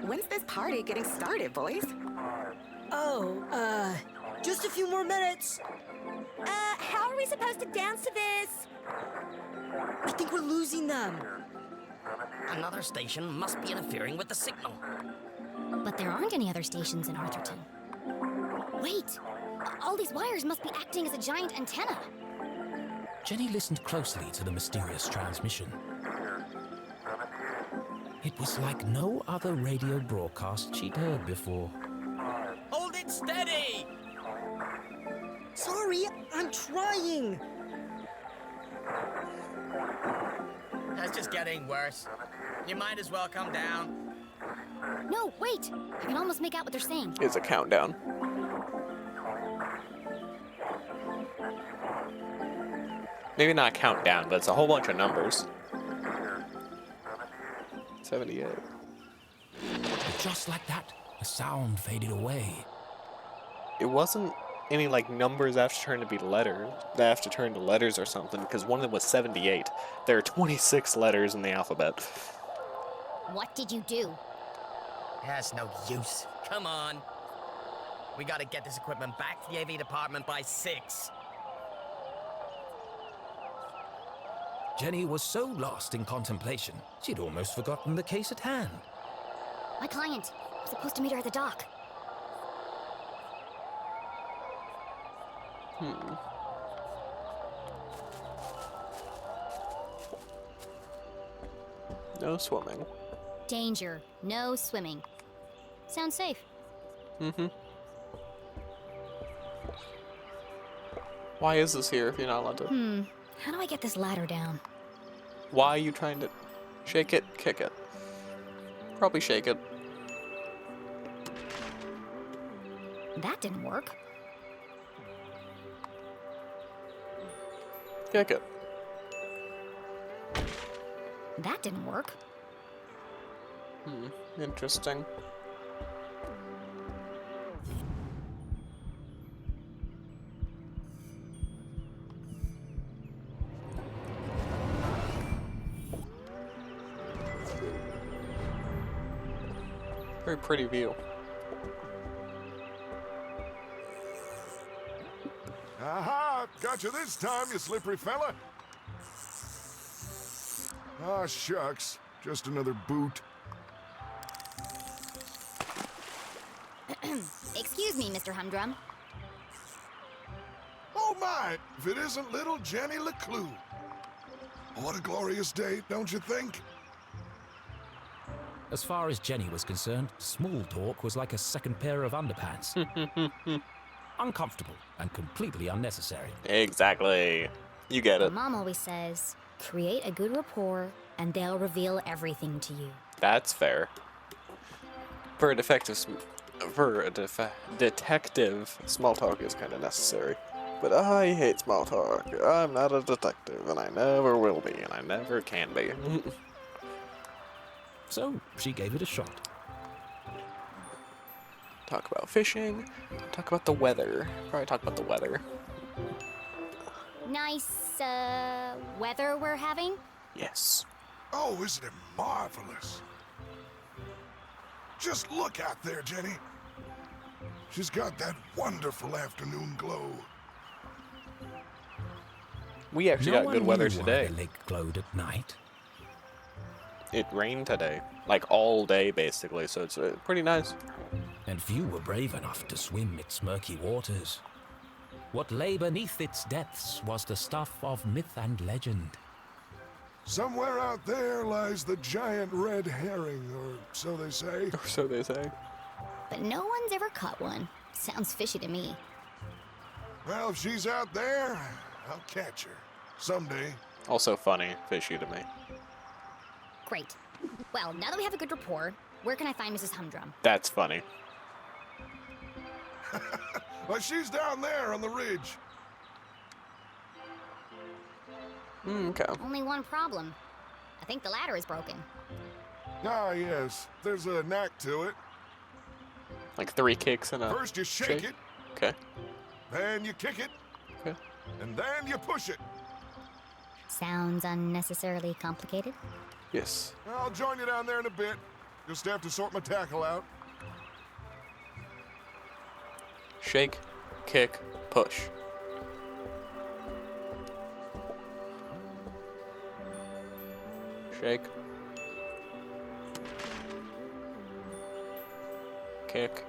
When's this party getting started, boys? Oh, just a few more minutes. How are we supposed to dance to this? I think we're losing them. Another station must be interfering with the signal. But there aren't any other stations in Arthurton. Wait! All these wires must be acting as a giant antenna. Jenny listened closely to the mysterious transmission. It was like no other radio broadcast she'd heard before. Hold it steady! Sorry, I'm trying. That's just getting worse. You might as well come down. No, wait! I can almost make out what they're saying. It's a countdown. Maybe not countdown, but it's a whole bunch of numbers. 78. But just like that, the sound faded away. It wasn't any like numbers that have to turn to be letters. That have to turn to letters or something, because one of them was 78. There are 26 letters in the alphabet. What did you do? That's no use. Come on. We gotta get this equipment back to the AV department by 6. Jenny was so lost in contemplation, she'd almost forgotten the case at hand. My client. I'm supposed to meet her at the dock. No swimming. Danger. No swimming. Sounds safe. Why is this here if you're not allowed to? How do I get this ladder down? Why are you trying to shake it, kick it? Probably shake it. That didn't work. Kick it. That didn't work. Interesting. Very pretty view. Aha! Got you this time, you slippery fella. Ah, shucks. Just another boot. Excuse me, Mr. Humdrum. Oh my, if it isn't little Jenny LeClue. What a glorious day, don't you think? As far as Jenny was concerned, small talk was like a second pair of underpants. Uncomfortable and completely unnecessary. Exactly. You get it. Mom always says, create a good rapport and they'll reveal everything to you. That's fair. For a detective, small talk is kind of necessary. But I hate small talk. I'm not a detective, and I never will be, and I never can be. So she gave it a shot. Talk about fishing. Talk about the weather. Probably talk about the weather. Nice, weather we're having? Yes. Oh, isn't it marvelous? Just look out there, Jenny. She's got that wonderful afternoon glow. We actually No got good one weather knew why today. the lake glowed at night. It rained today. Like all day, basically, so it's pretty nice. And few were brave enough to swim its murky waters. What lay beneath its depths was the stuff of myth and legend. Somewhere out there lies the giant red herring, or so they say. Or so they say. But no one's ever caught one. Sounds fishy to me. Well, if she's out there, I'll catch her. Someday. Also funny, fishy to me. Great. Well, now that we have a good rapport, where can I find Mrs. Humdrum? That's funny. Well, she's down there on the ridge. Okay. Only one problem. I think the ladder is broken. Ah, yes. There's a knack to it. Like 3 kicks and a... First you shake it, Okay. then you kick it, Okay. and then you push it. Sounds unnecessarily complicated. Yes. I'll join you down there in a bit. Just have to sort my tackle out. Shake, kick, push. Shake. Kick.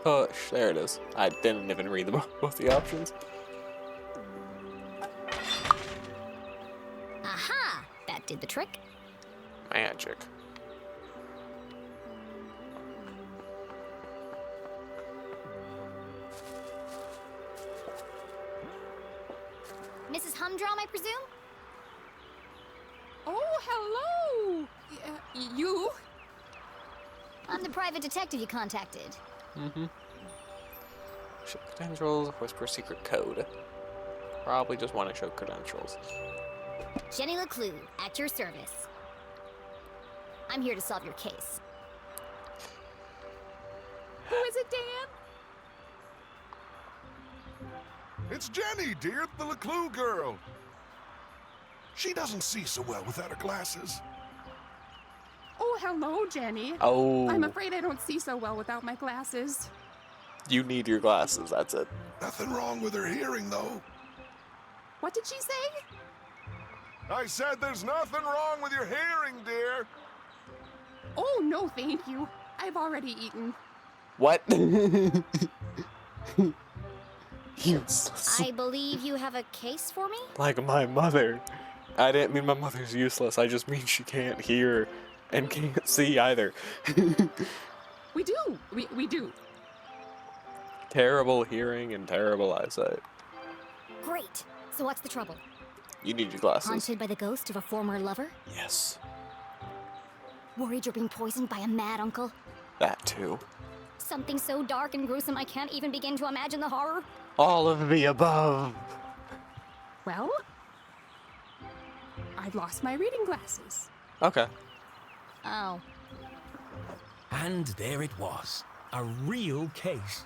Push. There it is. I didn't even read both the options. Aha! That did the trick. Magic. Mrs. Humdrum, I presume? Oh, hello! You? I'm the private detective you contacted. Mm-hmm. Show credentials, whisper secret code. Probably just want to show credentials. Jenny LeClue, at your service. I'm here to solve your case. Who is it, Dan? It's Jenny, dear, the LeClue girl. She doesn't see so well without her glasses. Oh, hello, Jenny. Oh. I'm afraid I don't see so well without my glasses. You need your glasses, that's it. Nothing wrong with her hearing, though. What did she say? I said there's nothing wrong with your hearing, dear. Oh, no, thank you. I've already eaten. What? Useless. I believe you have a case for me? Like my mother. I didn't mean my mother's useless, I just mean she can't hear and can't see either. We do. We do. Terrible hearing and terrible eyesight. Great. So what's the trouble? You need your glasses. Haunted by the ghost of a former lover? Yes. Worried you're being poisoned by a mad uncle? That too. Something so dark and gruesome I can't even begin to imagine the horror? All of the above. Well, I've lost my reading glasses. Okay. Oh. And there it was, a real case.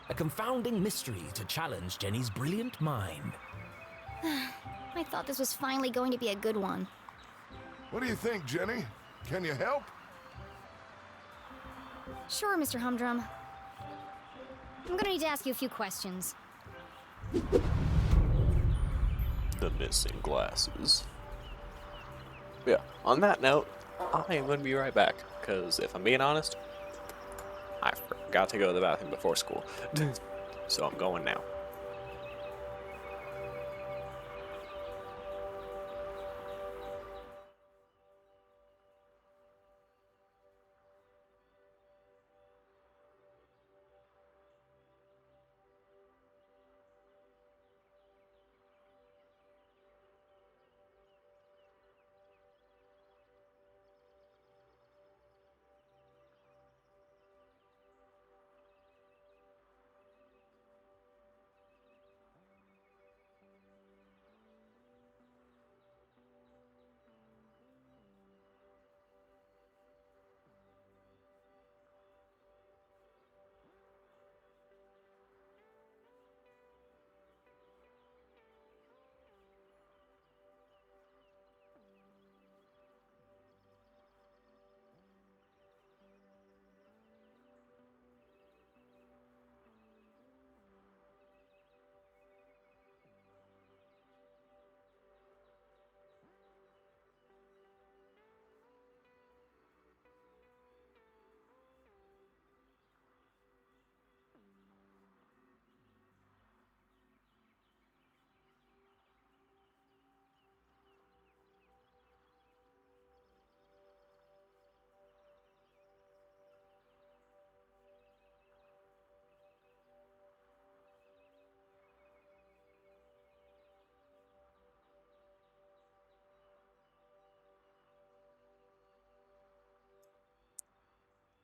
A confounding mystery to challenge Jenny's brilliant mind. I thought this was finally going to be a good one. What do you think, Jenny? Can you help? Sure, Mr. Humdrum. I'm gonna need to ask you a few questions. The missing glasses. Yeah, on that note, I am going to be right back, because if I'm being honest, I forgot to go to the bathroom before school. So I'm going now.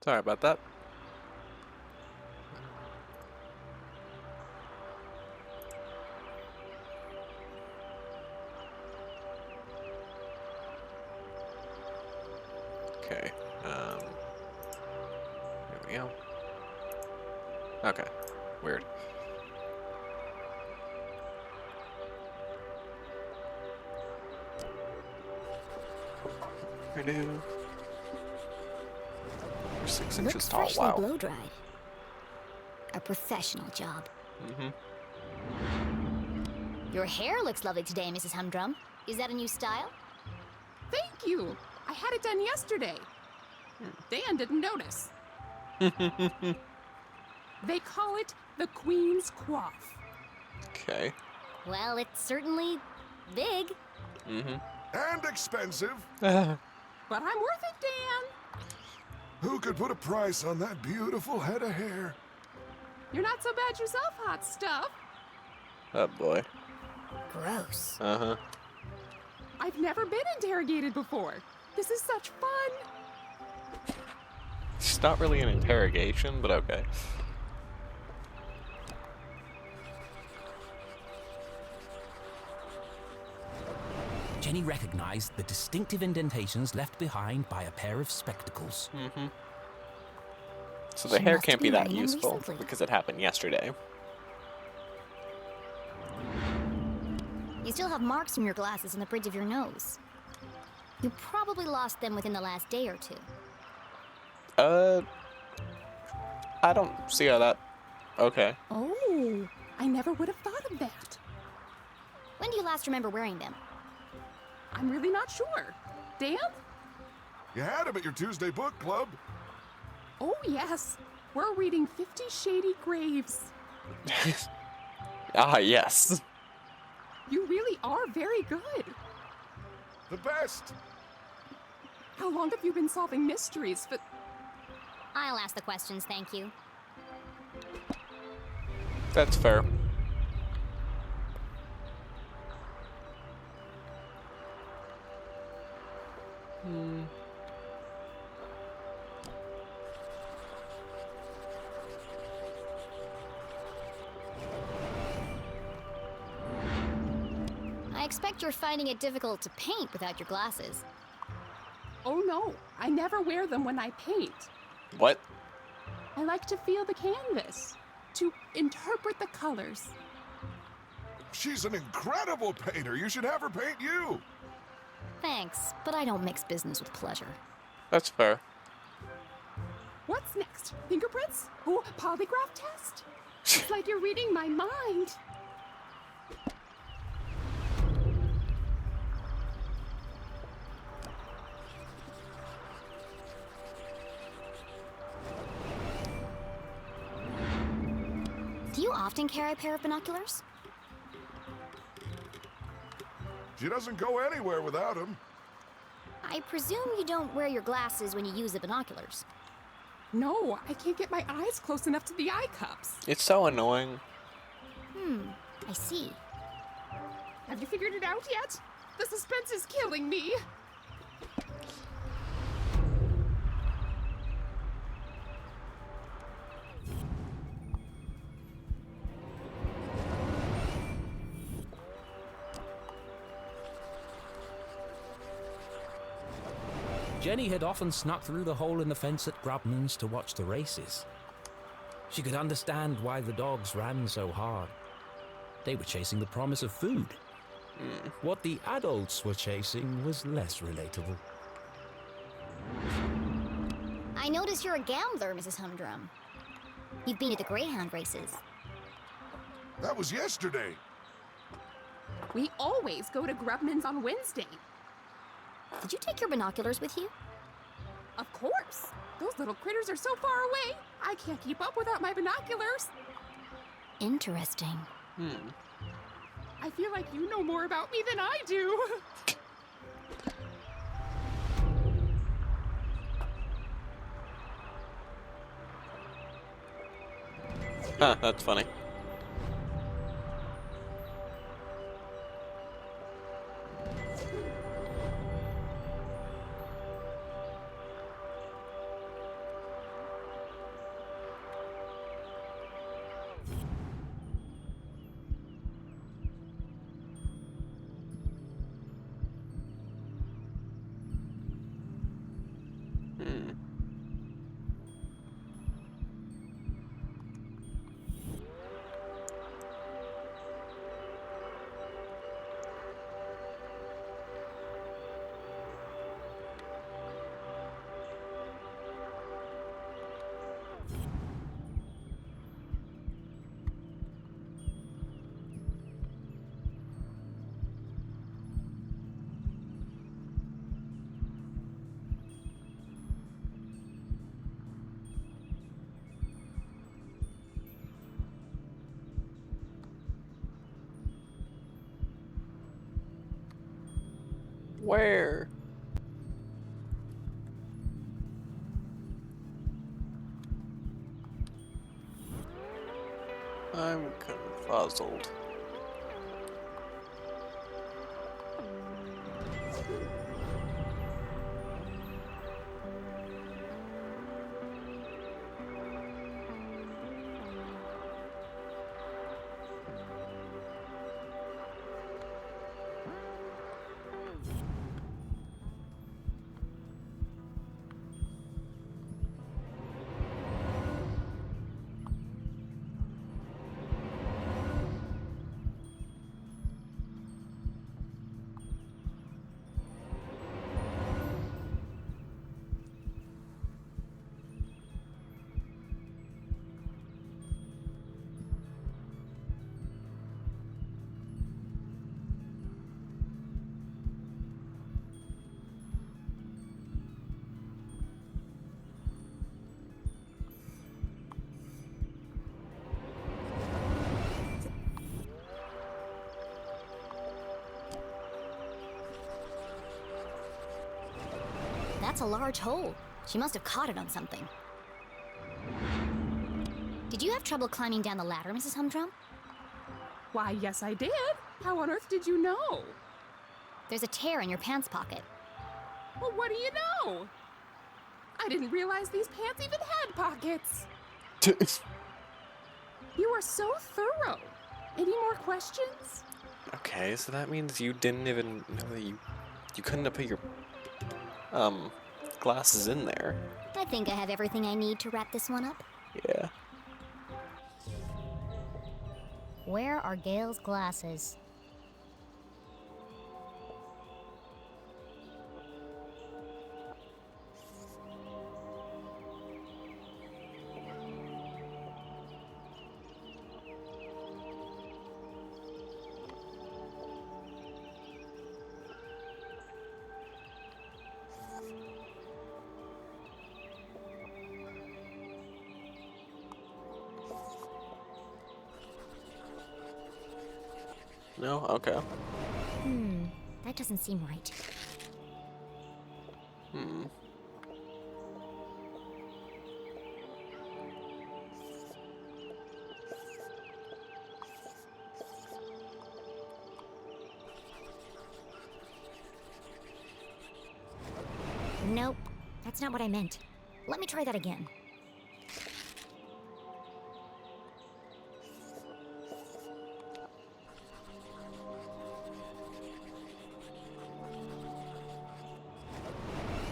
Sorry about that. Okay, here we go. Okay, weird. I do. You're 6 inches Looks tall, freshly wow. blow dried. A professional job. Mm-hmm. Your hair looks lovely today, Mrs. Humdrum. Is that a new style? Thank you. I had it done yesterday. Dan didn't notice. They call it the Queen's Coif. Okay. Well, it's certainly big. Mm-hmm. And expensive. But I'm worth it, Dan. Who could put a price on that beautiful head of hair? You're not so bad yourself, hot stuff. Oh boy. Gross. Uh-huh. I've never been interrogated before. This is such fun. It's not really an interrogation, but okay. Jenny recognized the distinctive indentations left behind by a pair of spectacles. Mm-hmm. So the She hair must can't be be that wearing them useful recently. because it happened yesterday. You still have marks from your glasses on the bridge of your nose. You probably lost them within the last day or two. I don't see how that... Okay. Oh, I never would have thought of that. When do you last remember wearing them? I'm really not sure. Dan? You had him at your Tuesday book club. Oh, yes. We're reading 50 Shady Graves. Ah, yes. You really are very good. The best. How long have you been solving mysteries? But I'll ask the questions, thank you. That's fair. I expect you're finding it difficult to paint without your glasses. oh no, I never wear them when I paint. What? I like to feel the canvas, to interpret the colors. She's an incredible painter. You should have her paint you. Thanks, but I don't mix business with pleasure. That's fair. What's next? Fingerprints? Oh, polygraph test? It's like you're reading my mind. Do you often carry a pair of binoculars? She doesn't go anywhere without him. I presume you don't wear your glasses when you use the binoculars. No, I can't get my eyes close enough to the eye cups. It's so annoying. I see. Have you figured it out yet? The suspense is killing me. Jenny had often snuck through the hole in the fence at Grubman's to watch the races. She could understand why the dogs ran so hard. They were chasing the promise of food. What the adults were chasing was less relatable. I notice you're a gambler, Mrs. Humdrum. You've been to the Greyhound races. That was yesterday. We always go to Grubman's on Wednesday. Did you take your binoculars with you? Of course. Those little critters are so far away. I can't keep up without my binoculars. Interesting. I feel like you know more about me than I do. Huh, that's funny. Where? I'm confuzzled. That's a large hole. She must have caught it on something. Did you have trouble climbing down the ladder, Mrs. Humdrum? Why, yes, I did. How on earth did you know? There's a tear in your pants pocket. Well, what do you know? I didn't realize these pants even had pockets. You are so thorough. Any more questions? Okay, so that means you didn't even know that you couldn't have put your glasses in there. I think I have everything I need to wrap this one up. Yeah. Where are Gail's glasses? No? Okay. That doesn't seem right. Nope, that's not what I meant. Let me try that again.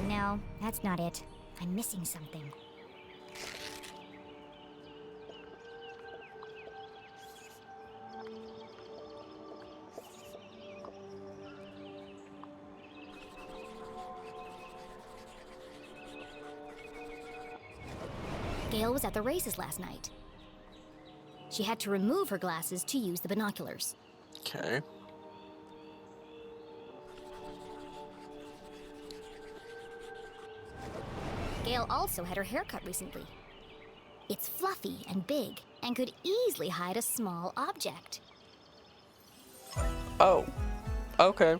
No, that's not it. I'm missing something. Gail was at the races last night. She had to remove her glasses to use the binoculars. Okay. Gail also had her hair cut recently. It's fluffy and big, and could easily hide a small object. Oh. Okay.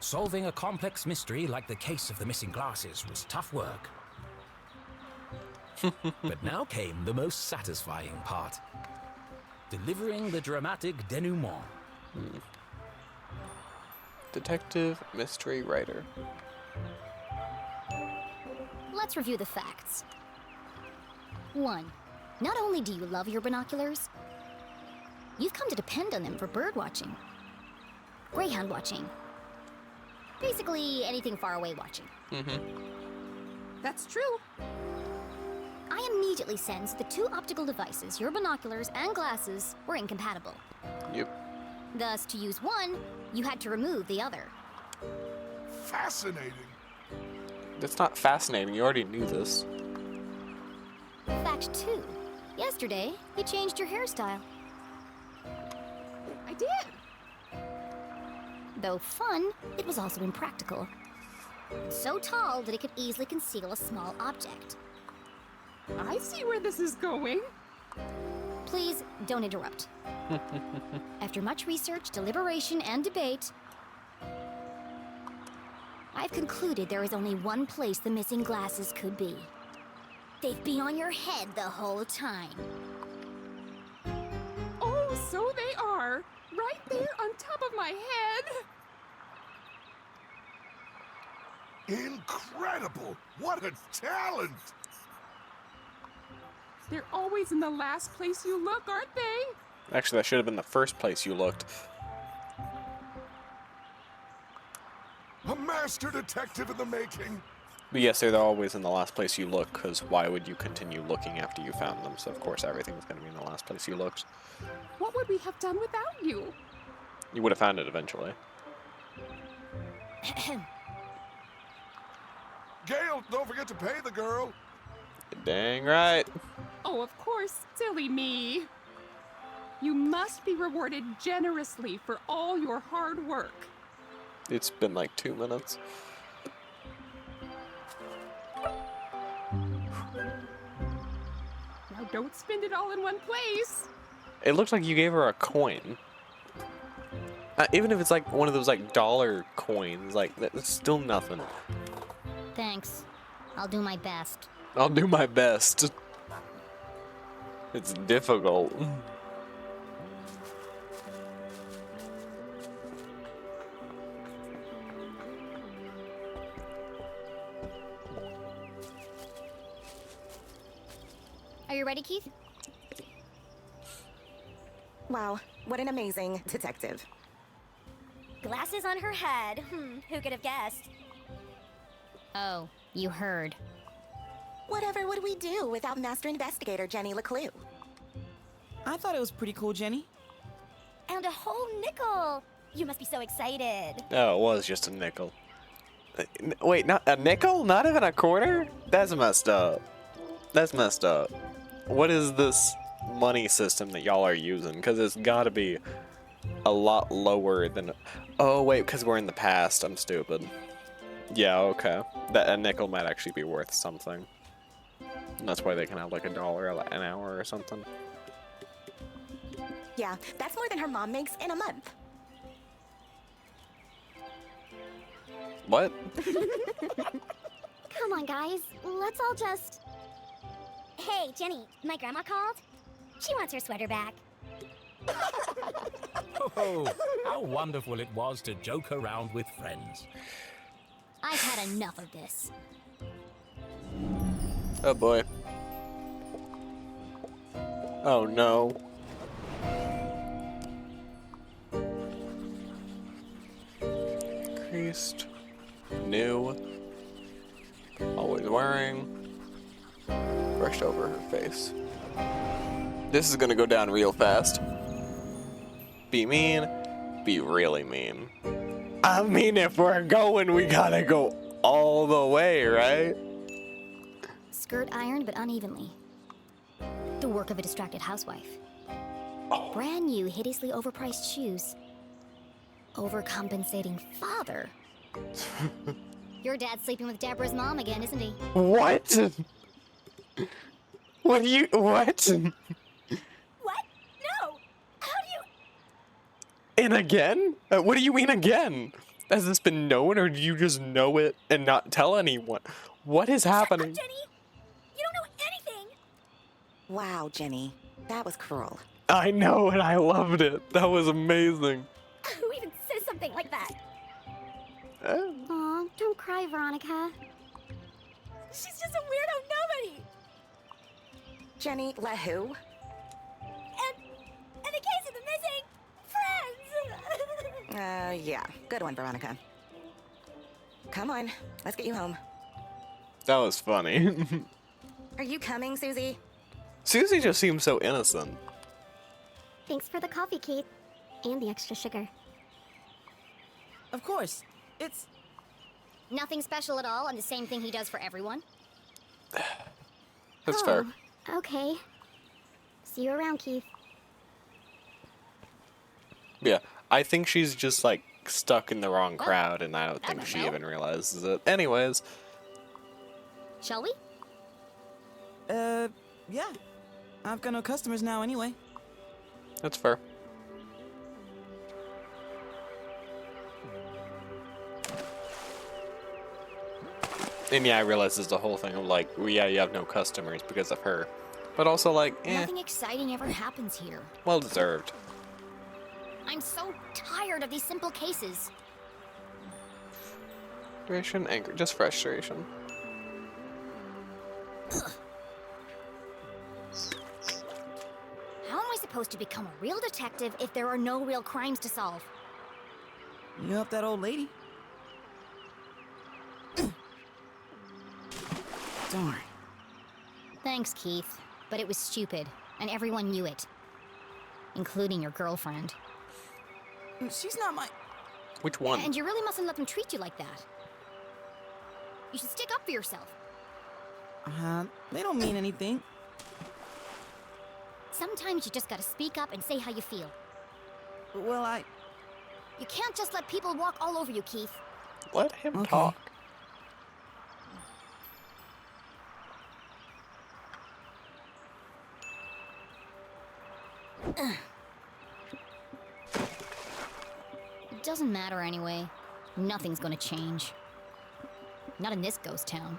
Solving a complex mystery like the case of the missing glasses was tough work. But now came the most satisfying part. Delivering the dramatic denouement. Detective, mystery writer. Let's review the facts. 1. Not only do you love your binoculars, you've come to depend on them for bird watching, greyhound watching, basically anything far away watching. That's true. I immediately sensed the two optical devices, your binoculars and glasses, were incompatible. Yep. Thus, to use one, you had to remove the other. Fascinating. That's not fascinating. You already knew this. Fact 2. Yesterday, you changed your hairstyle. I did. Though fun, it was also impractical. So tall that it could easily conceal a small object. I see where this is going. Please, don't interrupt. After much research, deliberation, and debate, I've concluded there is only one place the missing glasses could be. They've been on your head the whole time. Oh, so they are. Right there on top of my head. Incredible! What a talent! They're always in the last place you look, aren't they? Actually, that should have been the first place you looked. A master detective in the making. But yes, they're always in the last place you look, because why would you continue looking after you found them? So of course everything's going to be in the last place you looked. What would we have done without you? You would have found it eventually. Gail, don't forget to pay the girl. Dang right. Oh, of course, silly me. You must be rewarded generously for all your hard work. It's been like 2 minutes. Now don't spend it all in one place. It looks like you gave her a coin. Even if it's like one of those like dollar coins, like that's still nothing. Thanks. I'll do my best. I'll do my best. It's difficult. Are you ready, Keith? Wow, what an amazing detective. Glasses on her head. Who could have guessed? Oh, you heard. Whatever would we do without Master Investigator Jenny LeClue? I thought it was pretty cool, Jenny. And a whole nickel. You must be so excited. Oh, it was just a nickel. Wait, not a nickel? Not even a quarter? That's messed up. That's messed up. What is this money system that y'all are using? Because it's got to be a lot lower than... Oh, wait, because we're in the past. I'm stupid. Yeah, okay. That a nickel might actually be worth something. And that's why they can have like $1 an hour or something. Yeah, that's more than her mom makes in a month. What? Come on, guys. Let's all just... Hey, Jenny, my grandma called. She wants her sweater back. Oh, how wonderful it was to joke around with friends. I've had enough of this. Oh boy. Oh no. Creased. New. Always wearing. Brushed over her face. This is gonna go down real fast. Be mean. Be really mean. I mean, if we're going, we gotta go all the way, right? Skirt ironed but unevenly. The work of a distracted housewife. Oh. Brand new, hideously overpriced shoes. Overcompensating father. Your dad's sleeping with Deborah's mom again, isn't he? What? What do you... What? What? No! How do you... And again? What do you mean again? Has this been known, or do you just know it and not tell anyone? What is happening? Shut up, Jenny! You don't know anything! Wow, Jenny. That was cruel. I know, and I loved it. That was amazing. Who even says something like that? Aw, don't cry, Veronica. She's just a weirdo nobody! Jenny, let who? And the case of the missing friends! Yeah. Good one, Veronica. Come on. Let's get you home. That was funny. Are you coming, Susie? Susie just seems so innocent. Thanks for the coffee, Keith. And the extra sugar. Of course. It's... Nothing special at all, and the same thing he does for everyone. That's fair. Okay. See you around, Keith. Yeah, I think she's just, like, stuck in the wrong crowd, and I don't think she even realizes it. Anyways. Shall we? Yeah. I've got no customers now anyway. That's fair. And yeah, I realize this is the whole thing of like, well, yeah, you have no customers because of her. But also like, Nothing exciting ever happens here. well deserved. I'm so tired of these simple cases. Frustration, anger, just frustration. How am I supposed to become a real detective if there are no real crimes to solve? You help that old lady? Darn. Thanks, Keith. But it was stupid, and everyone knew it. Including your girlfriend. She's not my... Which one? And you really mustn't let them treat you like that. You should stick up for yourself. They don't mean anything. Sometimes you just gotta speak up and say how you feel. Well, You can't just let people walk all over you, Keith. Let him talk. It doesn't matter anyway. Nothing's gonna change. Not in this ghost town.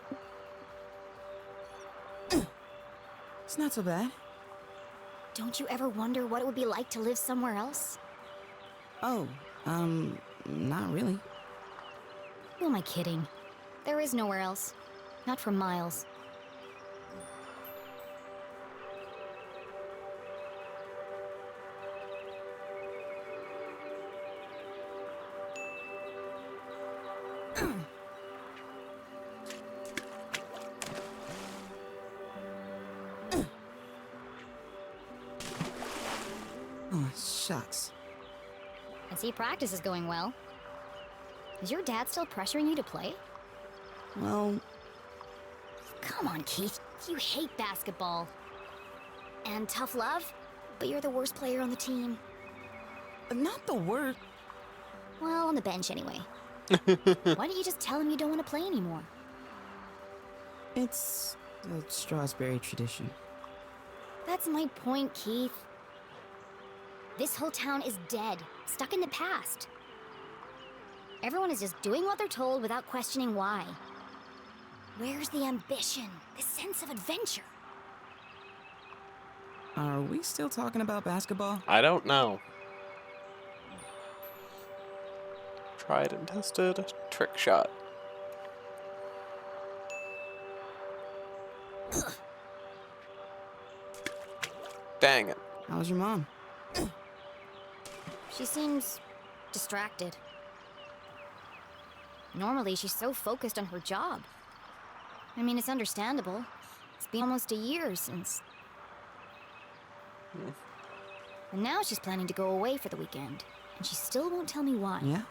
It's not so bad. Don't you ever wonder what it would be like to live somewhere else? Oh, not really. Who am I kidding? There is nowhere else. Not for miles. Oh, shucks. I see practice is going well. Is your dad still pressuring you to play? Well... Come on, Keith. You hate basketball. And tough love, but you're the worst player on the team. Not the worst. Well, on the bench anyway. Why don't you just tell him you don't want to play anymore? It's a Strasberry tradition. That's my point, Keith. This whole town is dead, stuck in the past. Everyone is just doing what they're told without questioning why. Where's the ambition, the sense of adventure? Are we still talking about basketball? I don't know. Tried and tested. Trick shot. Dang it. How's your mom? She seems distracted. Normally, she's so focused on her job. I mean, it's understandable. It's been almost a year since... And now she's planning to go away for the weekend, and she still won't tell me why. Yeah?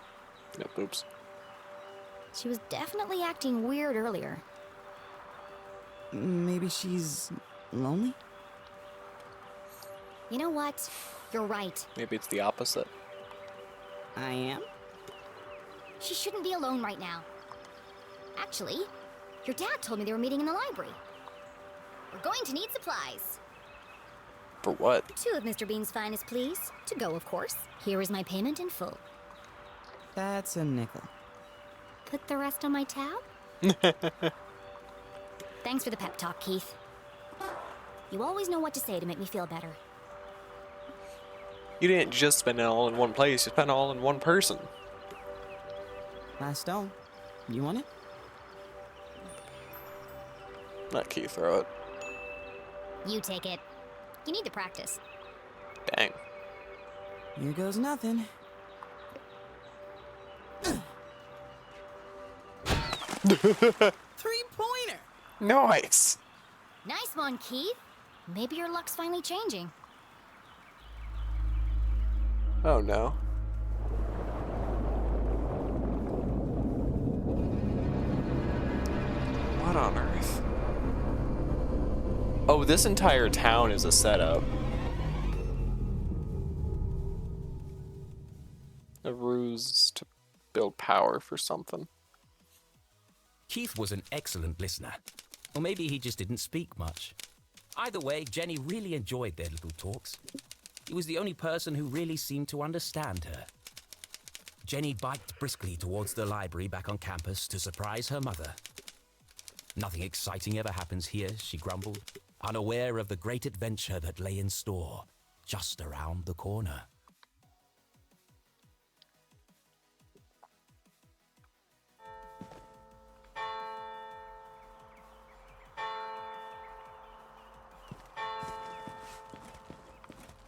Yep, oops. She was definitely acting weird earlier. Maybe she's lonely? You know what? You're right. Maybe it's the opposite. I am? She shouldn't be alone right now. Actually, your dad told me they were meeting in the library. We're going to need supplies. For what? 2 of Mr. Bean's finest, please. To go, of course. Here is my payment in full. That's a nickel. Put the rest on my tab? Thanks for the pep talk, Keith. You always know what to say to make me feel better. You didn't just spend it all in one place, you spent it all in one person. Last stone. You want it? Let Keith throw it. You take it. You need to practice. Dang. Here goes nothing. Three-pointer! Nice! Nice one, Keith. Maybe your luck's finally changing. Oh no. What on earth? Oh, this entire town is a setup. A ruse to build power for something. Keith was an excellent listener. Or maybe he just didn't speak much. Either way, Jenny really enjoyed their little talks. He was the only person who really seemed to understand her. Jenny biked briskly towards the library back on campus to surprise her mother. Nothing exciting ever happens here, she grumbled, unaware of the great adventure that lay in store just around the corner.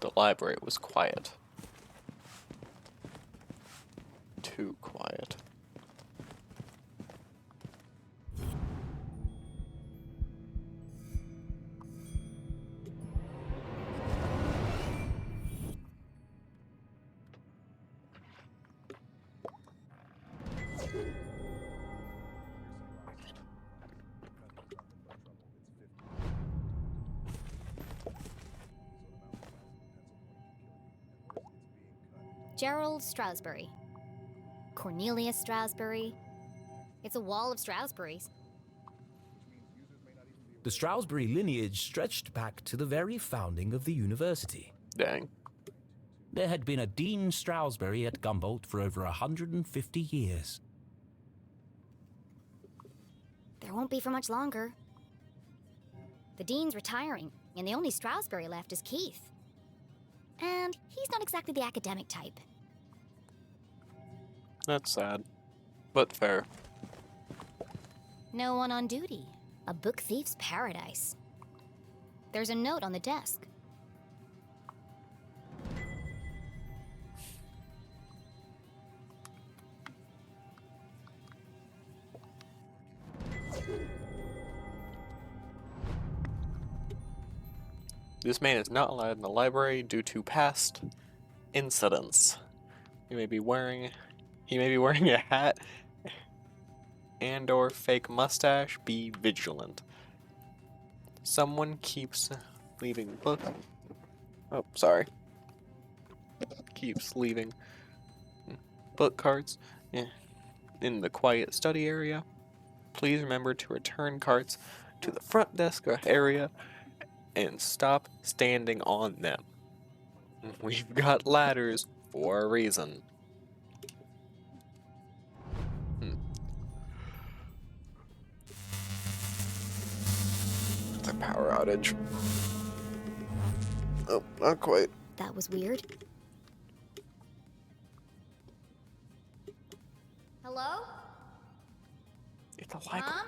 The library was quiet. Too quiet. Gerald Stroudsbury. Cornelius Stroudsbury. It's a wall of Stroudsburys. The Stroudsbury lineage stretched back to the very founding of the university. Dang. There had been a Dean Stroudsbury at Gumboldt for over 150 years. There won't be for much longer. The dean's retiring, and the only Stroudsbury left is Keith. And he's not exactly the academic type. That's sad, but fair. No one on duty. A book thief's paradise. There's a note on the desk. This man is not allowed in the library due to past incidents. He may be wearing a hat and/or fake mustache. Be vigilant. Someone keeps leaving book. Oh, sorry. Keeps leaving book carts in the quiet study area. Please remember to return carts to the front desk area and stop standing on them. We've got ladders for a reason. The power outage. Oh, not quite. That was weird. Hello? It's a library. Mom?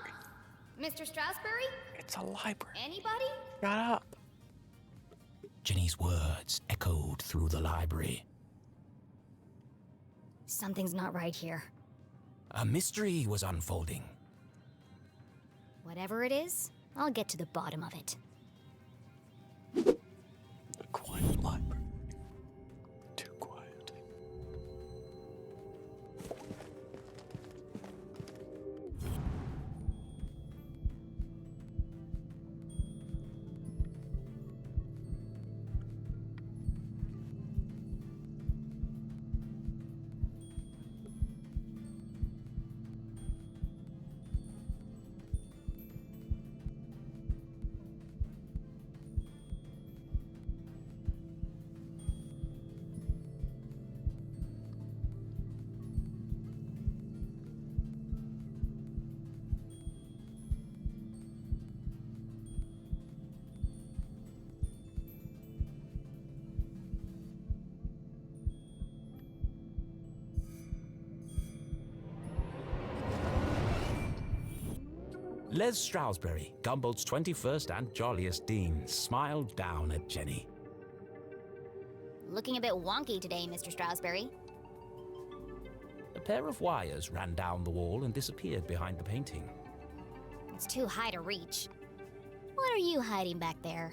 Mr. Strasberry? It's a library. Anybody? Shut up. Jenny's words echoed through the library. Something's not right here. A mystery was unfolding. Whatever it is, I'll get to the bottom of it. A quiet library. Too quiet. Les Stroudsbury, Gumbold's 21st and jolliest dean, smiled down at Jenny. Looking a bit wonky today, Mr. Strasberry. A pair of wires ran down the wall and disappeared behind the painting. It's too high to reach. What are you hiding back there?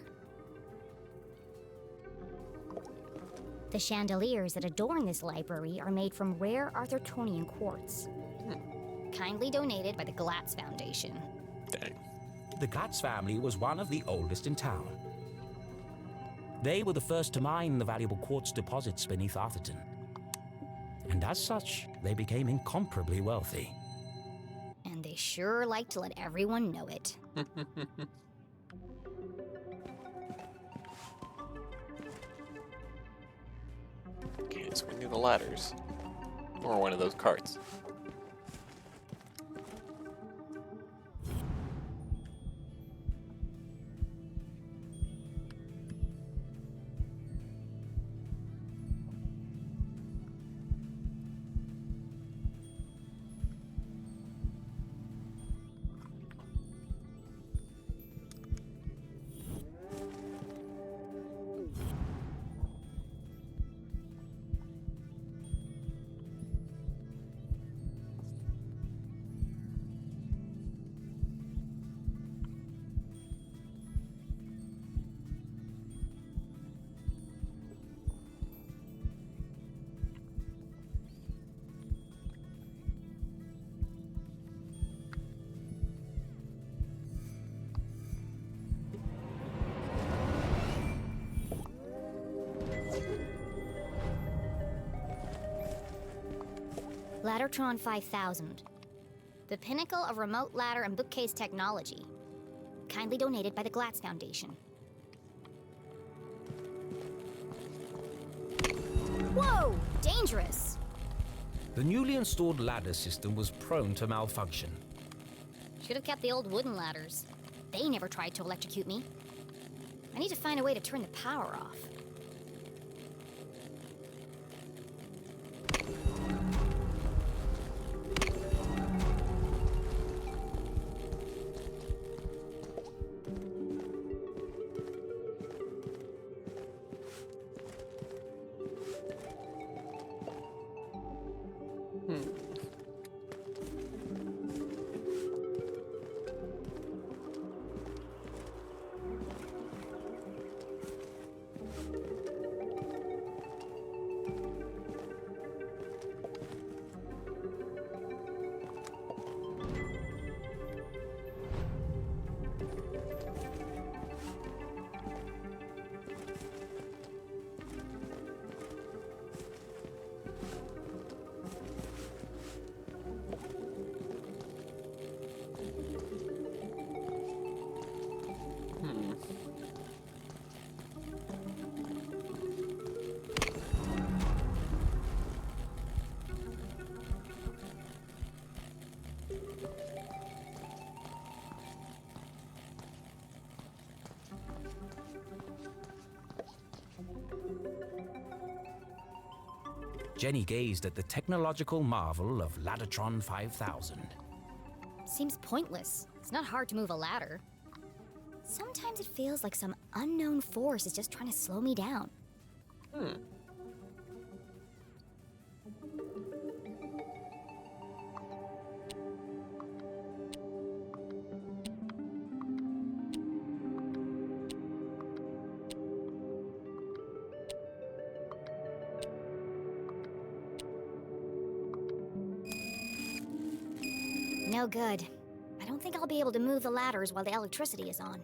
The chandeliers that adorn this library are made from rare Arthurtonian quartz. Kindly donated by the Glatz Foundation. Dang. The Glatz family was one of the oldest in town. They were the first to mine the valuable quartz deposits beneath Arthurton. And as such, they became incomparably wealthy. And they sure like to let everyone know it. Okay, so we need the ladders. Or one of those carts. Laddertron 5000. The pinnacle of remote ladder and bookcase technology. Kindly donated by the Glatz Foundation. Whoa! Dangerous! The newly installed ladder system was prone to malfunction. Should have kept the old wooden ladders. They never tried to electrocute me. I need to find a way to turn the power off. Jenny gazed at the technological marvel of Laddertron 5000. Seems pointless. It's not hard to move a ladder. Sometimes it feels like some unknown force is just trying to slow me down. No good. I don't think I'll be able to move the ladders while the electricity is on.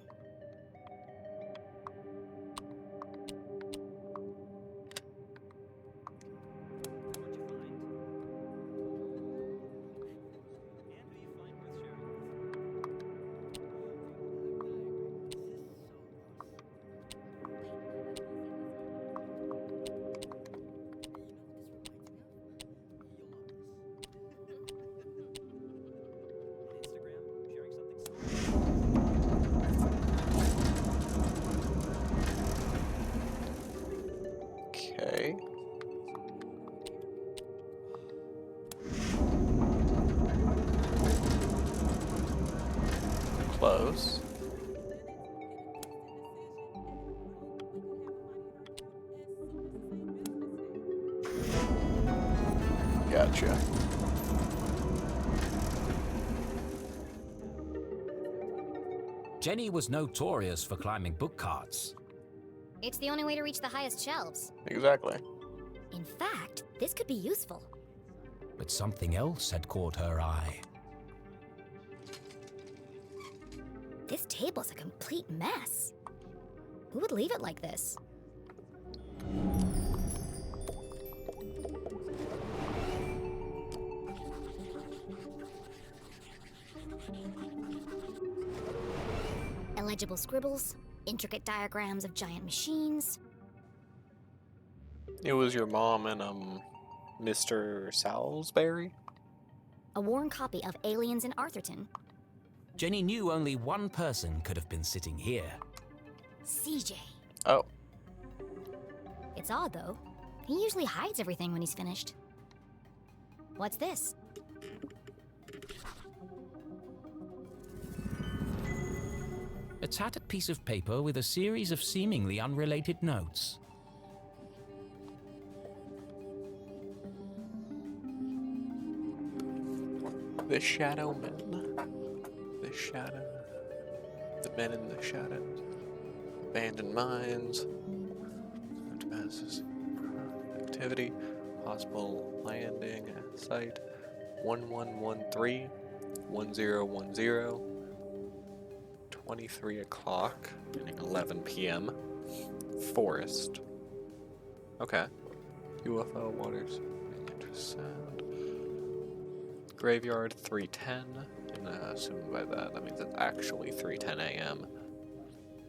Okay. Close. Gotcha. Jenny was notorious for climbing book carts. It's the only way to reach the highest shelves. Exactly. In fact, this could be useful. But something else had caught her eye. This table's a complete mess. Who would leave it like this? Illegible scribbles, intricate diagrams of giant machines. It was your mom and, Mr. Salisbury? A worn copy of Aliens in Arthurton. Jenny knew only one person could have been sitting here. CJ. Oh. It's odd, though. He usually hides everything when he's finished. What's this? A tattered piece of paper with a series of seemingly unrelated notes. The Shadow Men. The Shadow. The Men in the Shadows. Abandoned mines. Masses. Activity. Possible landing at site. 1113. 1010. 23 o'clock. Meaning 11 p.m. Forest. Okay. UFO waters. Interest sound. Graveyard 310, and assuming by that means it's actually 3:10 a.m.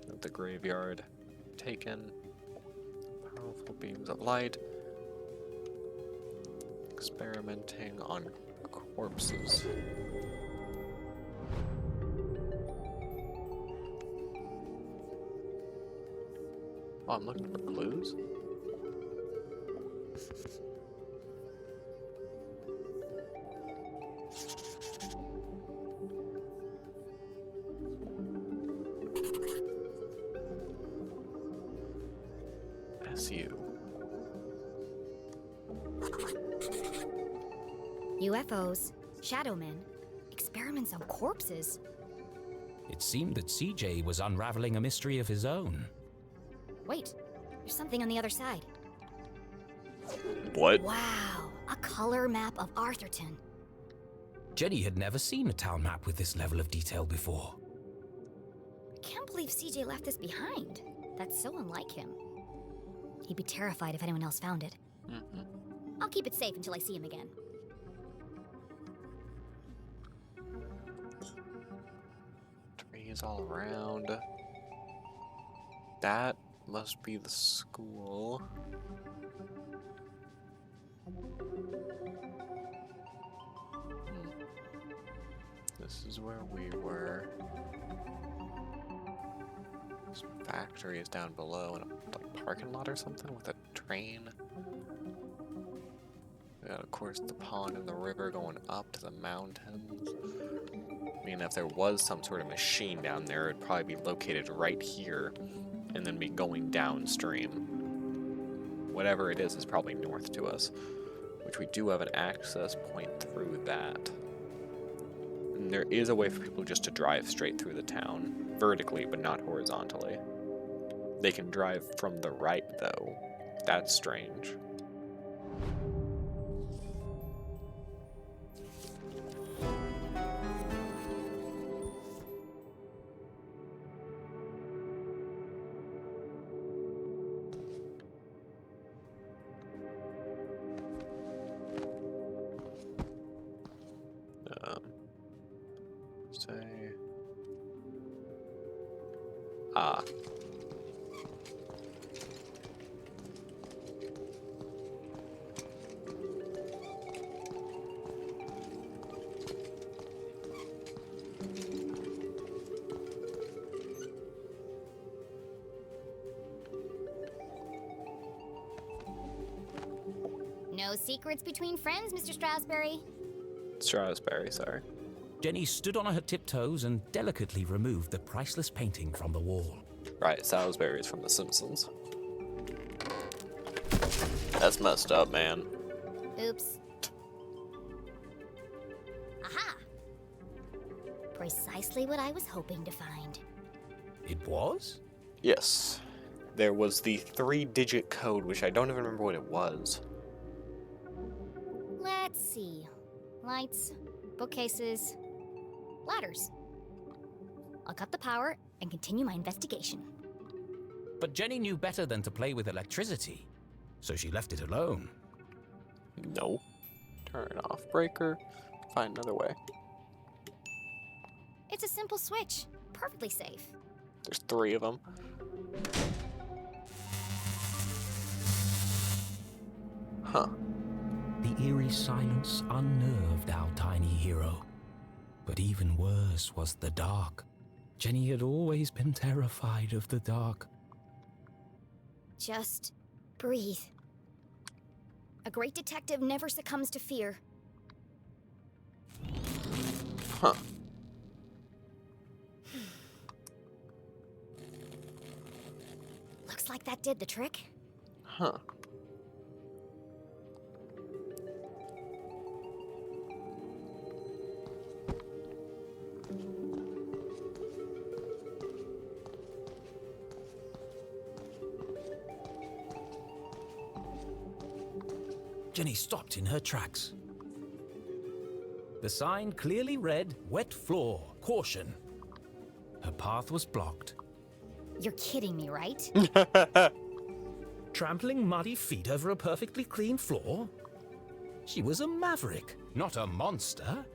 At the graveyard taken. Powerful beams of light. Experimenting on corpses. Oh, I'm looking for clues. SU. UFOs, shadow men, experiments on corpses. It seemed that CJ was unraveling a mystery of his own. Wait, there's something on the other side. What? Wow, a color map of Arthurton. Jenny had never seen a town map with this level of detail before. I can't believe CJ left this behind. That's so unlike him. He'd be terrified if anyone else found it. I'll keep it safe until I see him again. Trees all around. That must be the school. This is where we were. This factory is down below in a parking lot or something with a train. And of course the pond and the river going up to the mountains. I mean, if there was some sort of machine down there, it'd probably be located right here and then be going downstream. Whatever it is probably north to us, which we do have an access point through that. And there is a way for people just to drive straight through the town, vertically but not horizontally. They can drive from the right though. That's strange. Say, No secrets between friends, Mr. Strasberry. Strasberry, sorry. Jenny stood on her tiptoes and delicately removed the priceless painting from the wall. Right, Salisbury is from The Simpsons. That's messed up, man. Oops. Aha! Precisely what I was hoping to find. It was? Yes. There was the 3-digit code, which I don't even remember what it was. Let's see. Lights, bookcases, ladders. I'll cut the power and continue my investigation. But Jenny knew better than to play with electricity, so she left it alone. No. Turn off breaker. Find another way. It's a simple switch. Perfectly safe. There's 3 of them. Huh. The eerie silence unnerved our tiny hero. But even worse was the dark. Jenny had always been terrified of the dark. Just breathe. A great detective never succumbs to fear. Huh. Looks like that did the trick. Huh. Jenny stopped in her tracks. The sign clearly read, "Wet floor, caution." Her path was blocked. You're kidding me, right? Trampling muddy feet over a perfectly clean floor? She was a maverick, not a monster.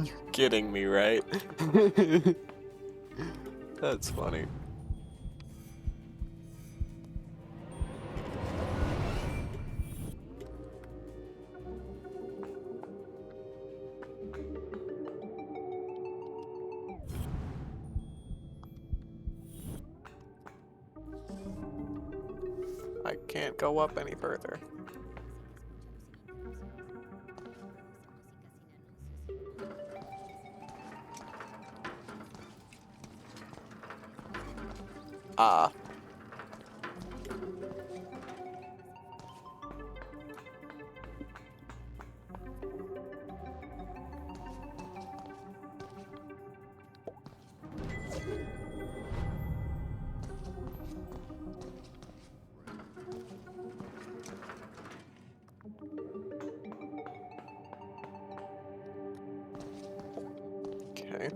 You're kidding me, right? That's funny. I can't go up any further. Ah. Okay.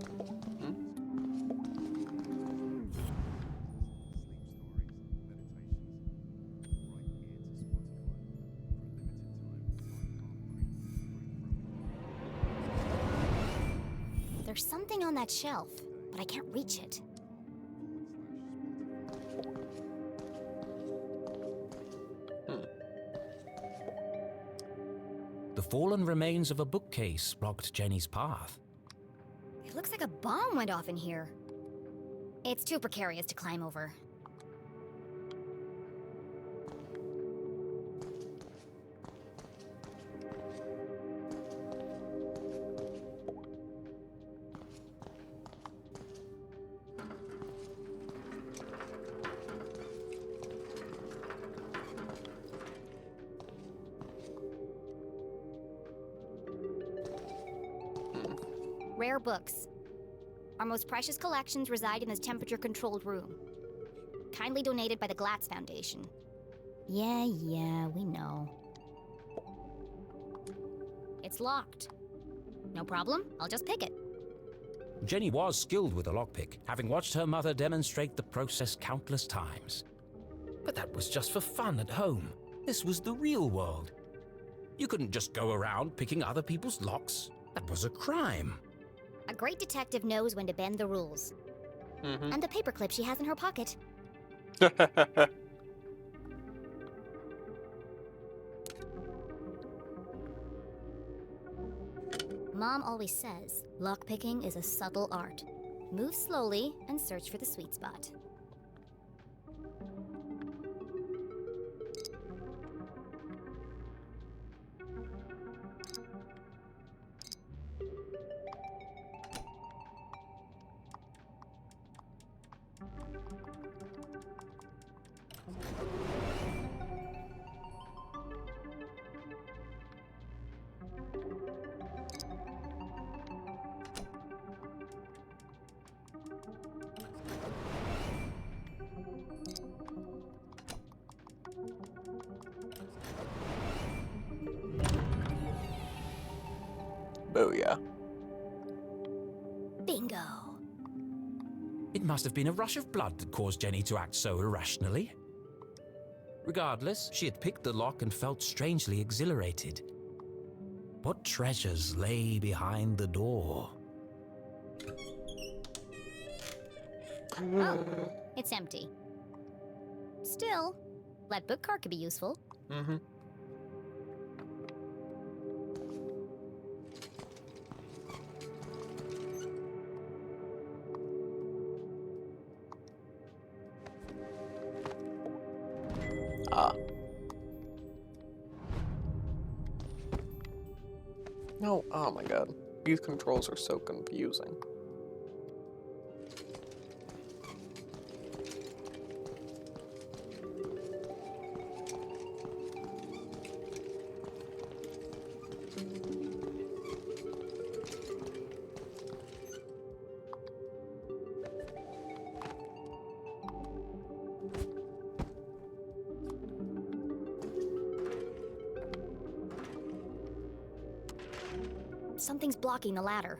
There's something on that shelf, but I can't reach it. The fallen remains of a bookcase blocked Jenny's path. It looks like a bomb went off in here. It's too precarious to climb over. Rare books. Our most precious collections reside in this temperature-controlled room. Kindly donated by the Glatz Foundation. Yeah, we know. It's locked. No problem, I'll just pick it. Jenny was skilled with a lockpick, having watched her mother demonstrate the process countless times. But that was just for fun at home. This was the real world. You couldn't just go around picking other people's locks. That was a crime. A great detective knows when to bend the rules. And the paperclip she has in her pocket. Mom always says, lockpicking is a subtle art. Move slowly and search for the sweet spot. Booyah. Bingo. It must have been a rush of blood that caused Jenny to act so irrationally. Regardless, she had picked the lock and felt strangely exhilarated. What treasures lay behind the door? Oh, it's empty. Still, that book card could be useful. No, oh my god. These controls are so confusing. Something's blocking the ladder.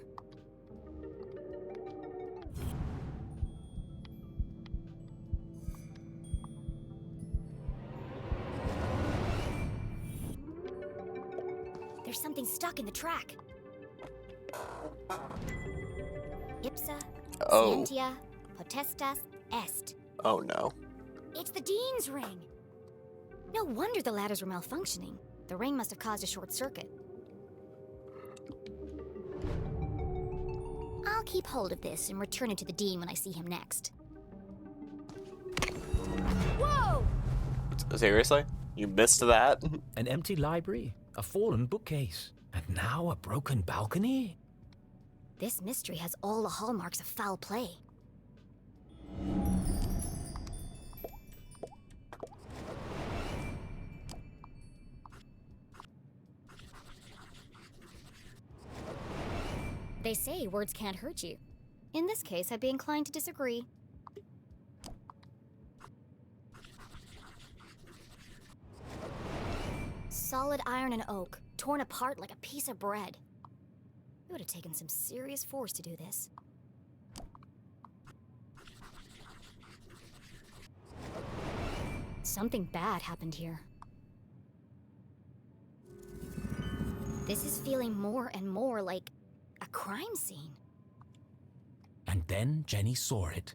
There's something stuck in the track. Ipsa, scientia, potestas, est. Oh no. It's the Dean's ring! No wonder the ladders were malfunctioning. The ring must have caused a short circuit. I'll keep hold of this and return it to the Dean when I see him next. Whoa! Seriously? You missed that? An empty library, a fallen bookcase, and now a broken balcony? This mystery has all the hallmarks of foul play. They say words can't hurt you. In this case, I'd be inclined to disagree. Solid iron and oak, torn apart like a piece of bread. It would have taken some serious force to do this. Something bad happened here. This is feeling more and more like a crime scene. And then Jenny saw it.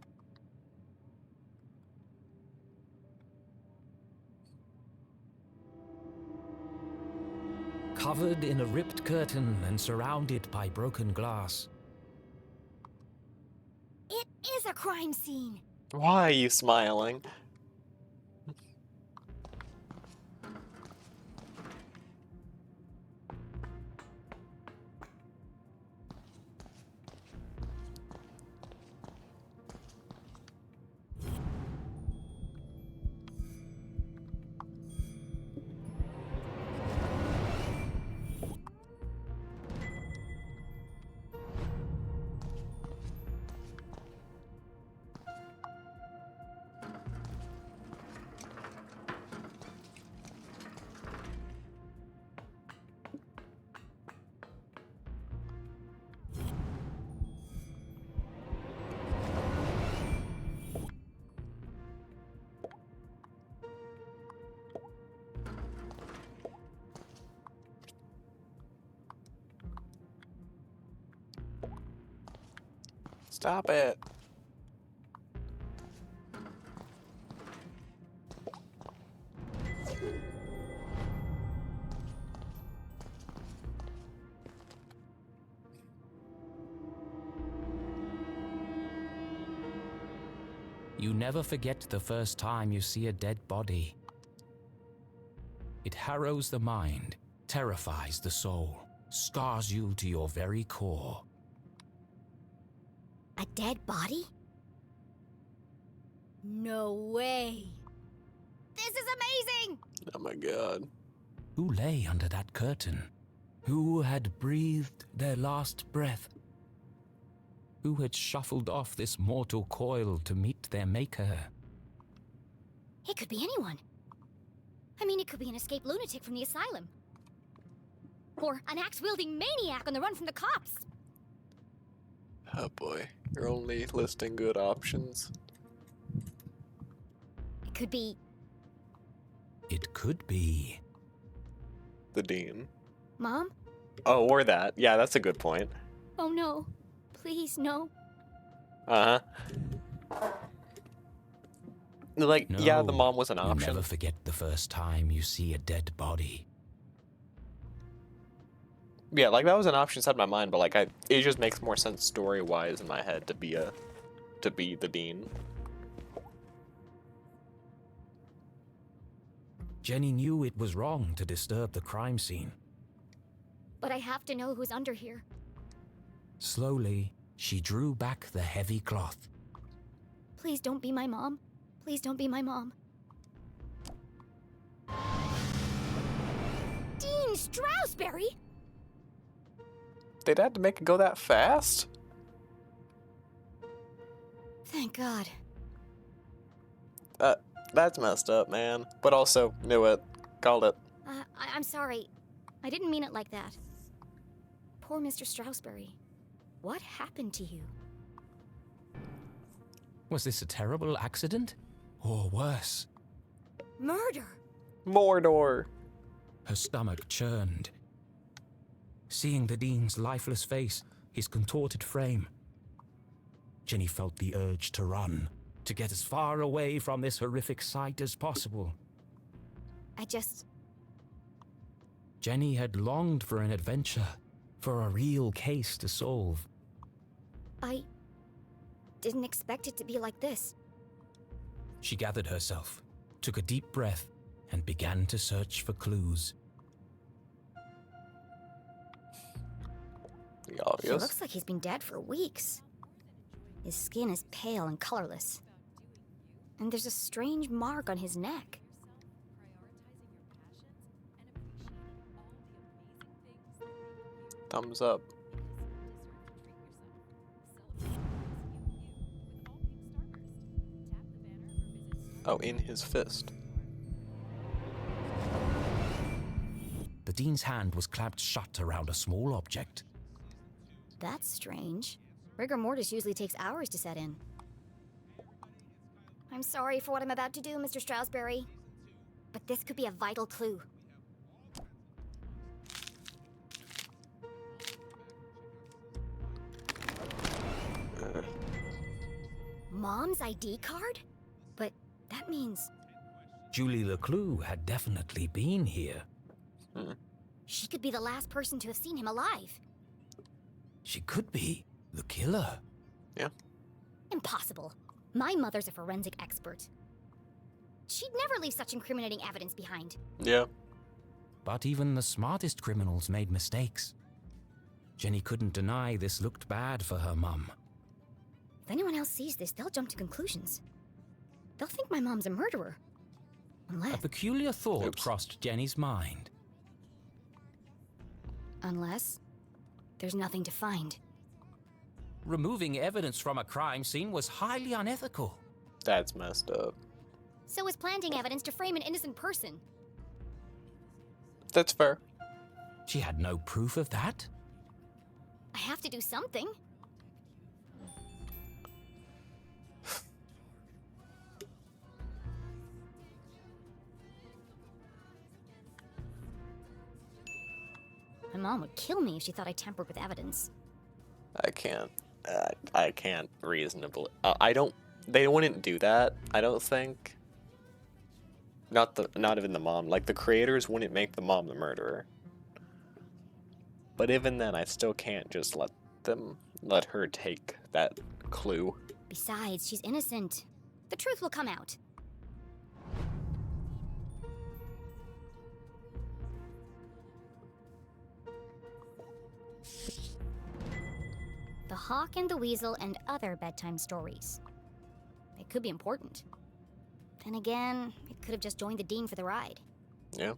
Covered in a ripped curtain and surrounded by broken glass. It is a crime scene! Why are you smiling? Stop it. You never forget the first time you see a dead body. It harrows the mind, terrifies the soul, scars you to your very core. A dead body? No way. This is amazing! Oh my god. Who lay under that curtain? Who had breathed their last breath? Who had shuffled off this mortal coil to meet their maker? It could be anyone. I mean, it could be an escaped lunatic from the asylum. Or an axe-wielding maniac on the run from the cops. Oh boy, you're only listing good options. It could be... It could be... The Dean. Mom? Oh, or that. Yeah, that's a good point. Oh no. Please, no. Uh-huh. Like, No, yeah, the mom was an you option. never forget the first time you see a dead body. Yeah, like that was an option inside my mind, but like it just makes more sense story-wise in my head to be the Dean. Jenny knew it was wrong to disturb the crime scene. But I have to know who's under here. Slowly, she drew back the heavy cloth. Please don't be my mom. Please don't be my mom. Dean Stroudsbury? They'd had to make it go that fast? Thank God. That's messed up, man. But also, knew it. Called it. I'm sorry. I didn't mean it like that. Poor Mr. Stroudsbury. What happened to you? Was this a terrible accident? Or worse? Murder! Mordor! Her stomach churned. Seeing the Dean's lifeless face, his contorted frame, Jenny felt the urge to run, to get as far away from this horrific sight as possible. Jenny had longed for an adventure, for a real case to solve. I didn't expect it to be like this. She gathered herself, took a deep breath, and began to search for clues. The obvious. He looks like he's been dead for weeks. His skin is pale and colorless. And there's a strange mark on his neck. Thumbs up. Oh, in his fist. The Dean's hand was clamped shut around a small object. That's strange. Rigor mortis usually takes hours to set in. I'm sorry for what I'm about to do, Mr. Stroudsbury. But this could be a vital clue. Mom's ID card? But that means... Julie LeClue had definitely been here. She could be the last person to have seen him alive. She could be the killer. Yeah. Impossible. My mother's a forensic expert. She'd never leave such incriminating evidence behind. Yeah. But even the smartest criminals made mistakes. Jenny couldn't deny this looked bad for her mum. If anyone else sees this, they'll jump to conclusions. They'll think my mom's a murderer. A peculiar thought crossed Jenny's mind. Unless there's nothing to find. Removing evidence from a crime scene was highly unethical. That's messed up. So is planting evidence to frame an innocent person. That's fair. She had no proof of that. I have to do something. My mom would kill me if she thought I tampered with evidence. I can't. I can't reasonably. I don't. They wouldn't do that. I don't think. Not even the mom. Like the creators wouldn't make the mom the murderer. But even then, I still can't just let her take that clue. Besides, she's innocent. The truth will come out. The Hawk and the Weasel and other bedtime stories. They could be important. Then again, it could have just joined the Dean for the ride. Yeah.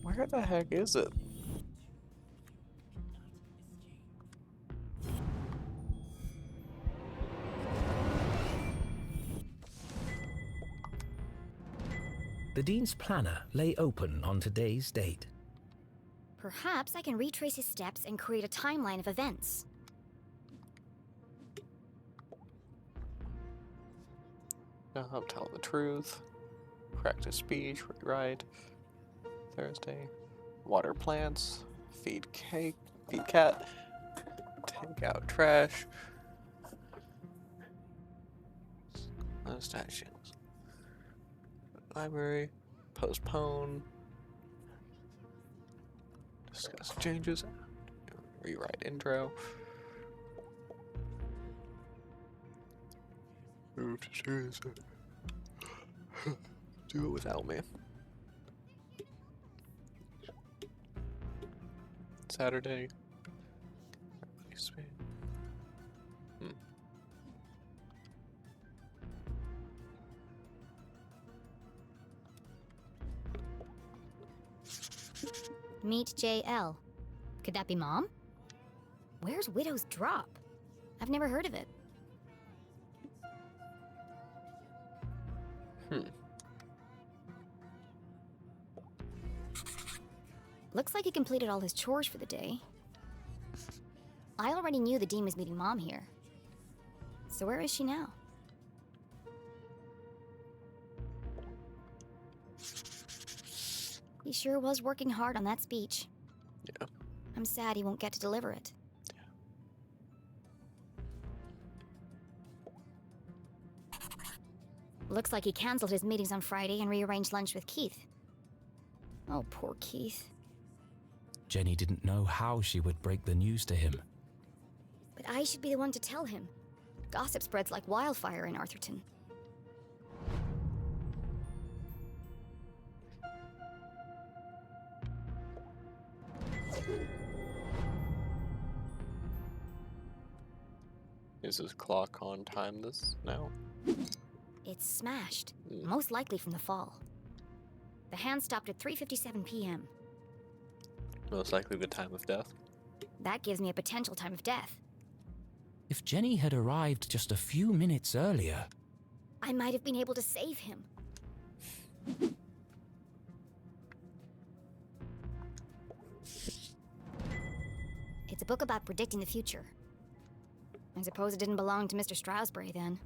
Where the heck is it? The Dean's planner lay open on today's date. Perhaps I can retrace his steps and create a timeline of events. I'll tell the truth. Practice speech, rewrite. Thursday. Water plants. Feed cat. Take out trash. Stations. Library. Postpone. Discuss changes. Rewrite intro. Move to Tuesday. Do it without me. Saturday. Meet JL. Could that be Mom? Where's Widow's Drop? I've never heard of it. Looks like he completed all his chores for the day. I already knew the Dean was meeting Mom here. So where is she now? He sure was working hard on that speech. Yeah. I'm sad he won't get to deliver it. Looks like he canceled his meetings on Friday and rearranged lunch with Keith. Oh, poor Keith. Jenny didn't know how she would break the news to him. But I should be the one to tell him. Gossip spreads like wildfire in Arthurton. Is his clock on time this now? It's smashed, most likely from the fall. The hand stopped at 3:57 p.m. Most likely the time of death. That gives me a potential time of death. If Jenny had arrived just a few minutes earlier, I might have been able to save him. It's a book about predicting the future. I suppose it didn't belong to Mr. Stroudsbury then.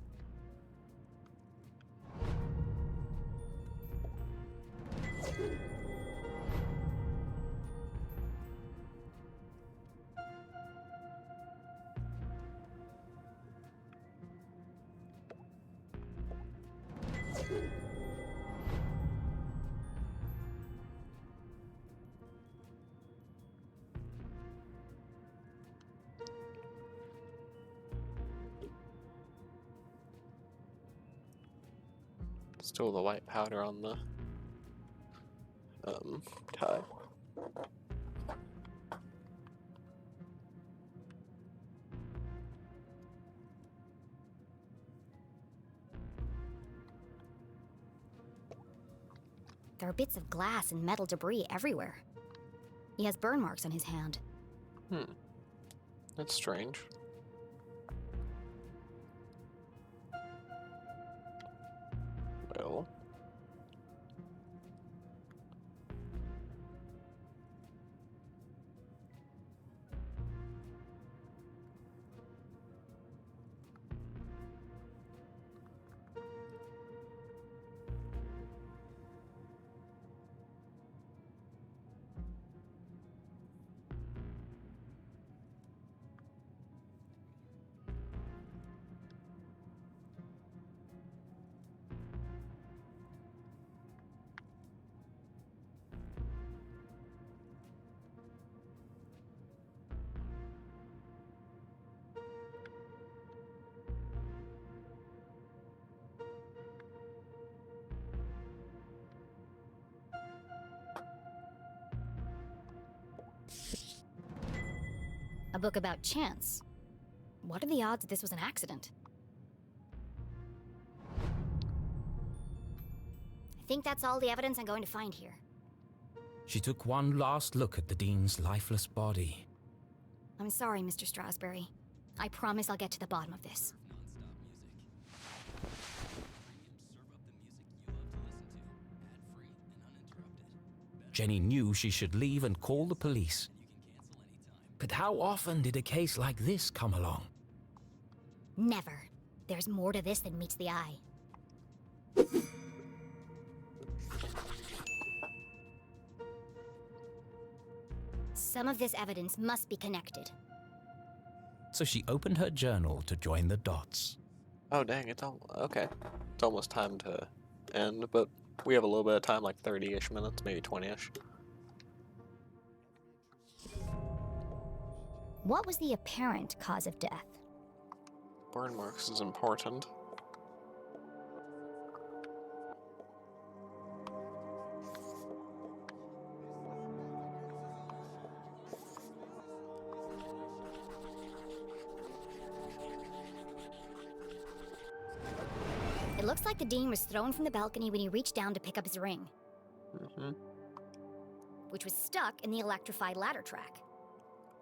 Still the white powder on the tie. There are bits of glass and metal debris everywhere. He has burn marks on his hand. That's strange. Well. A book about chance. What are the odds that this was an accident? I think that's all the evidence I'm going to find here. She took one last look at the Dean's lifeless body. I'm sorry, Mr. Stroudsbury. I promise I'll get to the bottom of this. Jenny knew she should leave and call the police. But how often did a case like this come along? Never. There's more to this than meets the eye. Some of this evidence must be connected. So she opened her journal to join the dots. Oh dang, it's okay. It's almost time to end, but we have a little bit of time, like 30-ish minutes, maybe 20-ish. What was the apparent cause of death? Burn marks is important. It looks like the Dean was thrown from the balcony when he reached down to pick up his ring. Which was stuck in the electrified ladder track.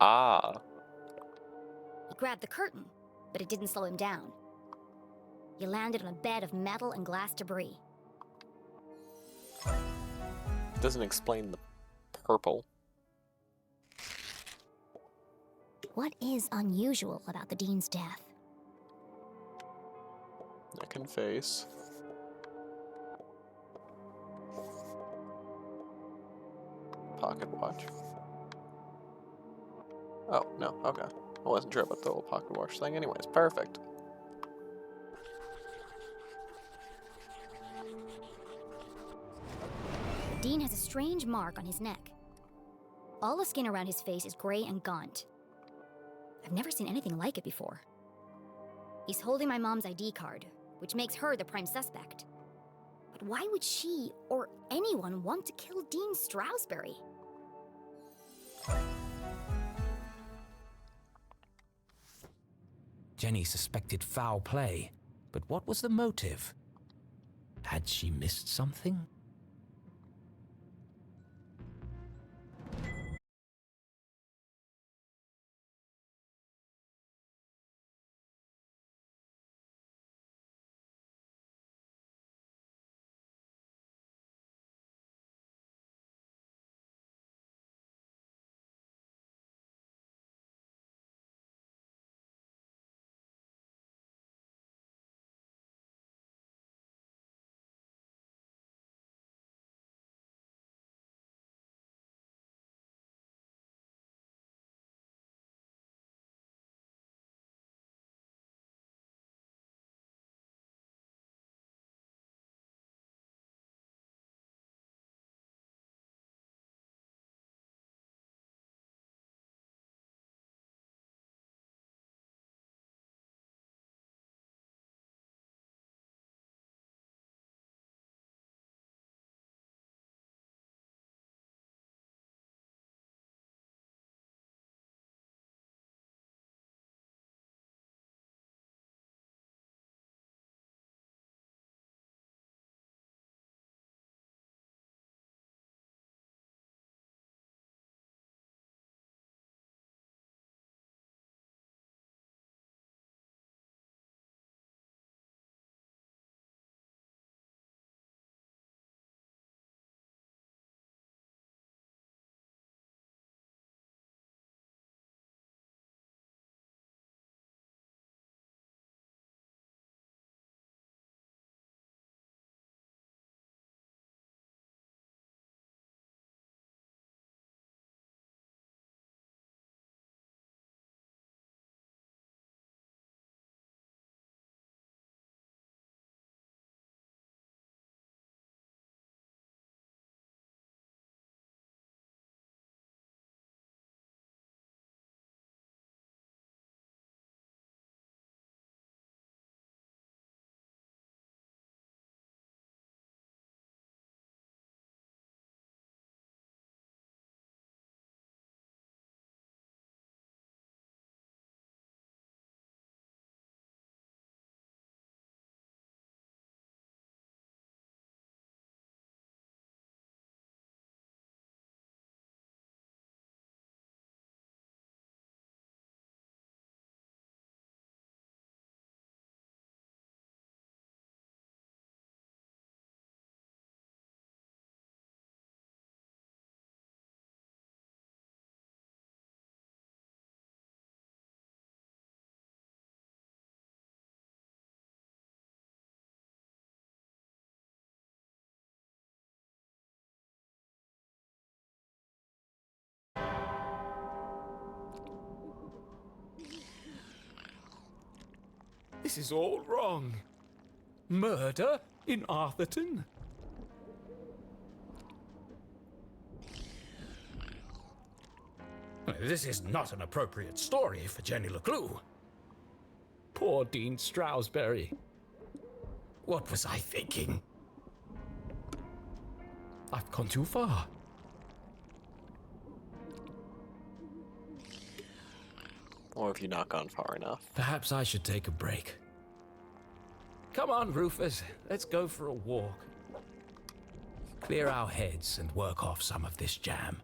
Ah. He grabbed the curtain, but it didn't slow him down. He landed on a bed of metal and glass debris. Doesn't explain the purple. What is unusual about the Dean's death? Neck and face. Pocket watch. Oh, no, okay. I wasn't sure about the little pocket watch thing. Anyways, perfect. The Dean has a strange mark on his neck. All the skin around his face is gray and gaunt. I've never seen anything like it before. He's holding my mom's ID card, which makes her the prime suspect. But why would she or anyone want to kill Dean Stroudsbury? Jenny suspected foul play, but what was the motive? Had she missed something? This is all wrong. Murder in Arthurton? This is not an appropriate story for Jenny LeClue. Poor Dean Stroudsbury. What was I thinking? I've gone too far. Or if you've not gone far enough. Perhaps I should take a break. Come on, Rufus. Let's go for a walk. Clear our heads and work off some of this jam.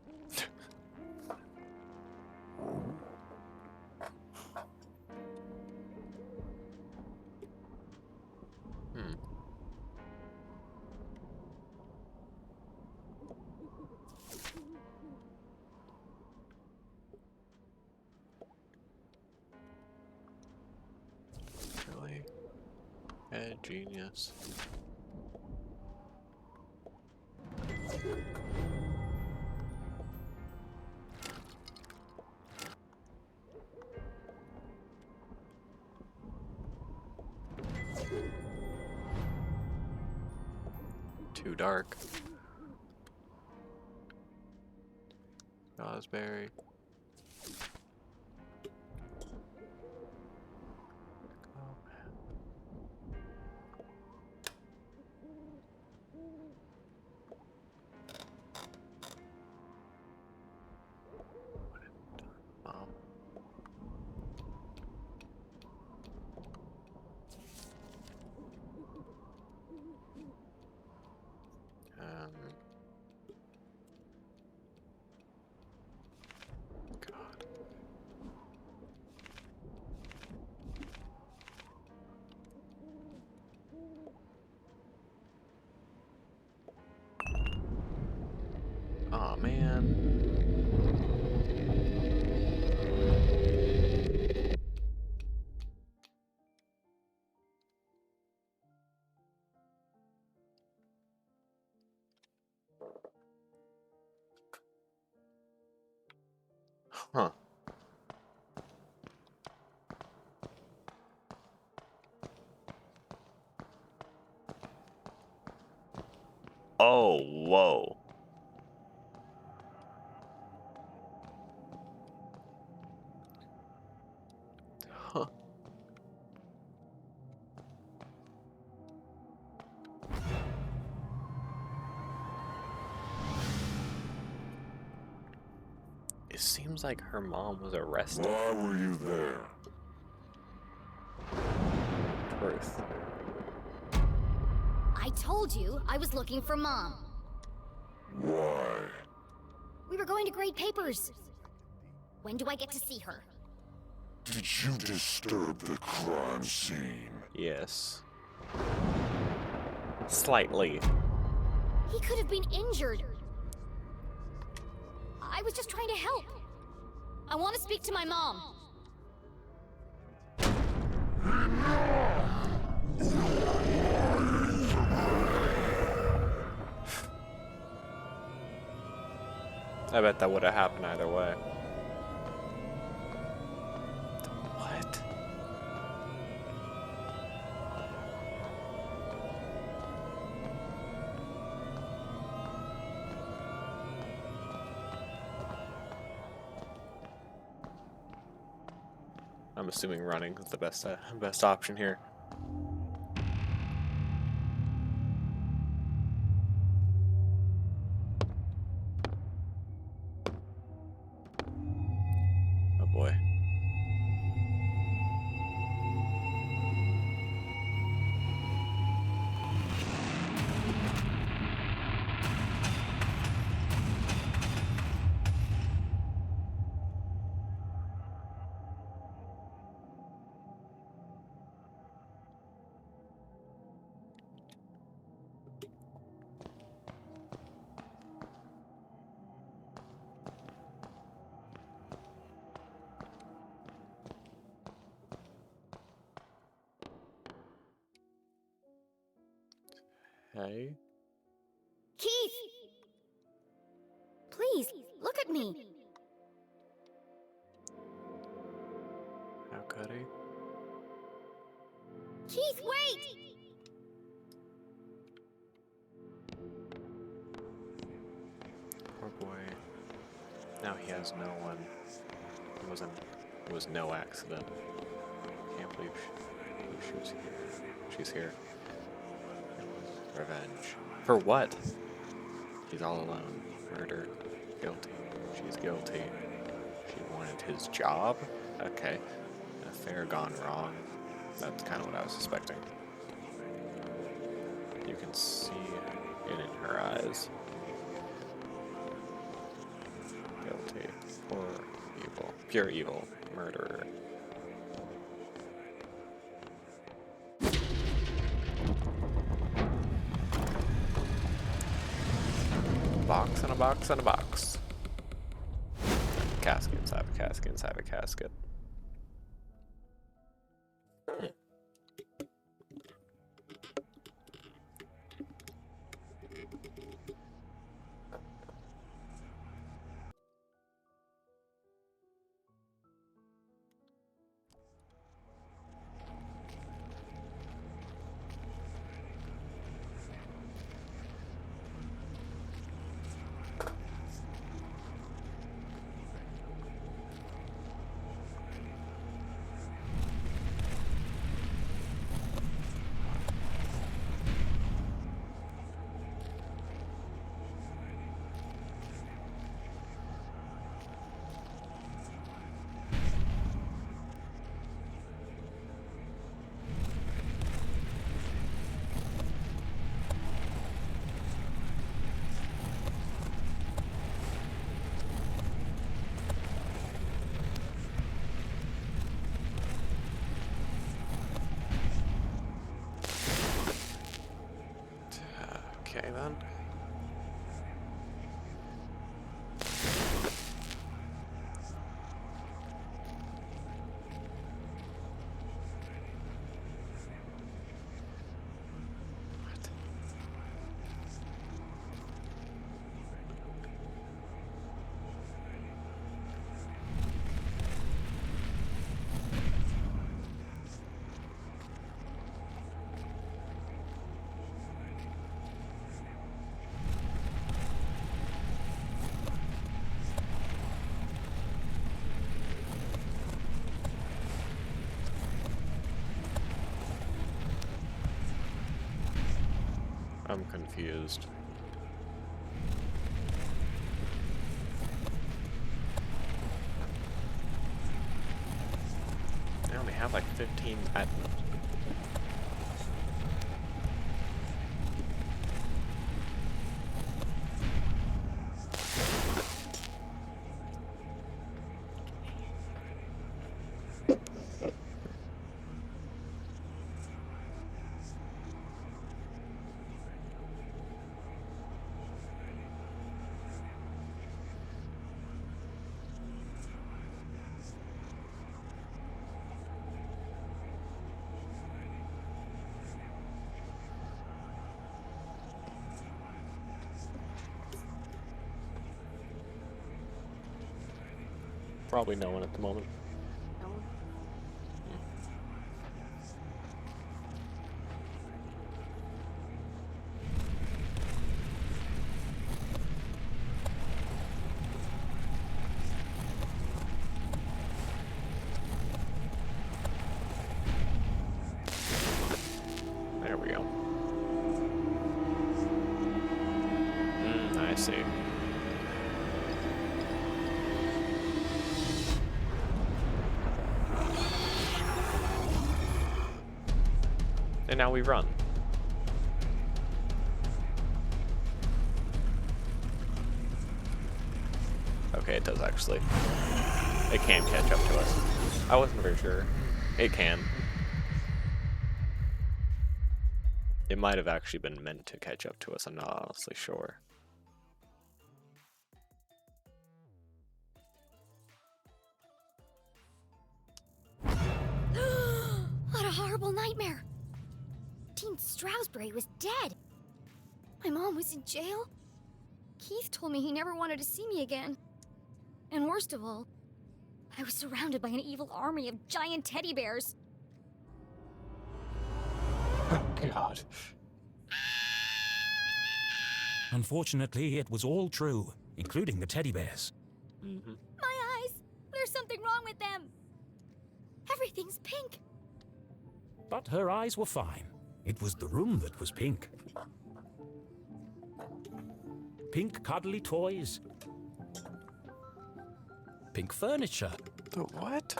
Really? Genius. Too dark. Raspberry. God. Aw, man. Huh. Oh, whoa. Huh. It seems like her mom was arrested. Why were you there? Truth. I told you I was looking for Mom. Why? We were going to grade papers. When do I get to see her? Did you disturb the crime scene? Yes. Slightly. He could have been injured. I was just trying to help. I want to speak to my mom. I bet that would have happened either way. What? I'm assuming running is the best option here. Oh boy. Hey. Keith! Please, look at me. How could he? Keith, wait! Poor boy. Now he has no one. It was no accident. Can't believe she was here. She's here. Revenge. For what? She's all alone. Murder. Guilty. She's guilty. She wanted his job? Okay. An affair gone wrong. That's kind of what I was suspecting. You can see it in her eyes. Guilty. Poor evil. Pure evil. Murderer. Box and a box and a box. Casket inside a casket inside a casket. Okay then. I'm confused. I only have like 15 at probably no one at the moment. No. There we go. I see. And now we run. Okay, it does actually. It can catch up to us. I wasn't very sure. It can. It might have actually been meant to catch up to us, I'm not honestly sure. What a horrible nightmare! Dean Stroudsbury was dead. My mom was in jail. Keith told me he never wanted to see me again. And worst of all, I was surrounded by an evil army of giant teddy bears. God. Unfortunately, it was all true, including the teddy bears. My eyes! There's something wrong with them! Everything's pink! But her eyes were fine. It was the room that was pink. Pink cuddly toys. Pink furniture. The what?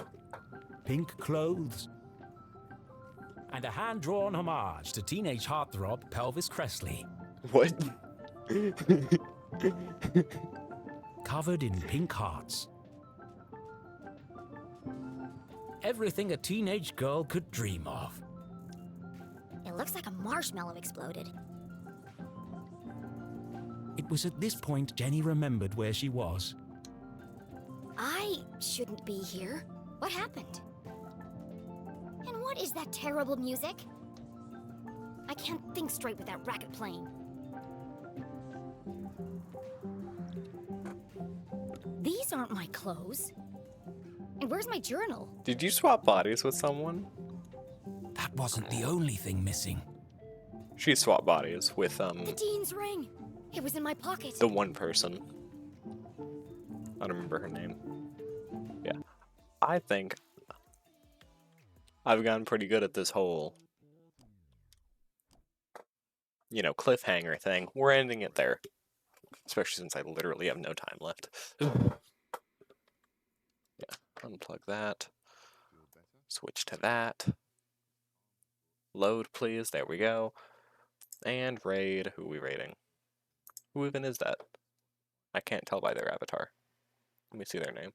Pink clothes. And a hand-drawn homage to teenage heartthrob Pelvis Cressley. What? Covered in pink hearts. Everything a teenage girl could dream of. It looks like a marshmallow exploded. It was at this point Jenny remembered where she was. I shouldn't be here. What happened? And what is that terrible music? I can't think straight with that racket playing. These aren't my clothes. And where's my journal? Did you swap bodies with someone? That wasn't the only thing missing. She swapped bodies with, The dean's ring! It was in my pocket. the one person. I don't remember her name. Yeah. I think I've gotten pretty good at this whole, you know, cliffhanger thing. We're ending it there. Especially since I literally have no time left. Yeah, unplug that. Switch to that. Load, please. There we go. And raid. Who are we raiding? Who even is that? I can't tell by their avatar. Let me see their name.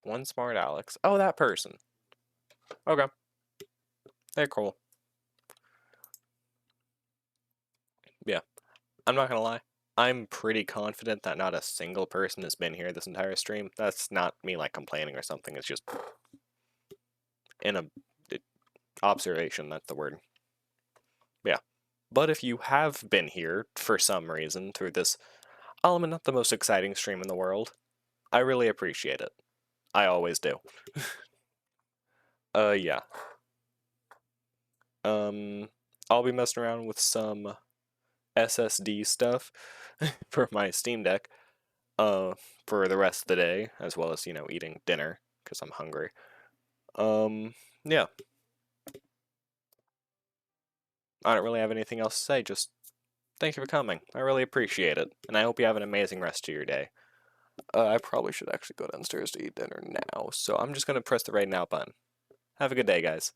One Smart Alex. Oh, that person. Okay. They're cool. Yeah. I'm not gonna lie. I'm pretty confident that not a single person has been here this entire stream. That's not me, like, complaining or something. It's just observation, that's the word. Yeah. But if you have been here for some reason through this, not the most exciting stream in the world, I really appreciate it. I always do. Yeah. I'll be messing around with some SSD stuff for my Steam Deck for the rest of the day, as well as, you know, eating dinner, because I'm hungry. Yeah. I don't really have anything else to say, just thank you for coming. I really appreciate it, and I hope you have an amazing rest of your day. I probably should actually go downstairs to eat dinner now, so I'm just going to press the right now button. Have a good day, guys.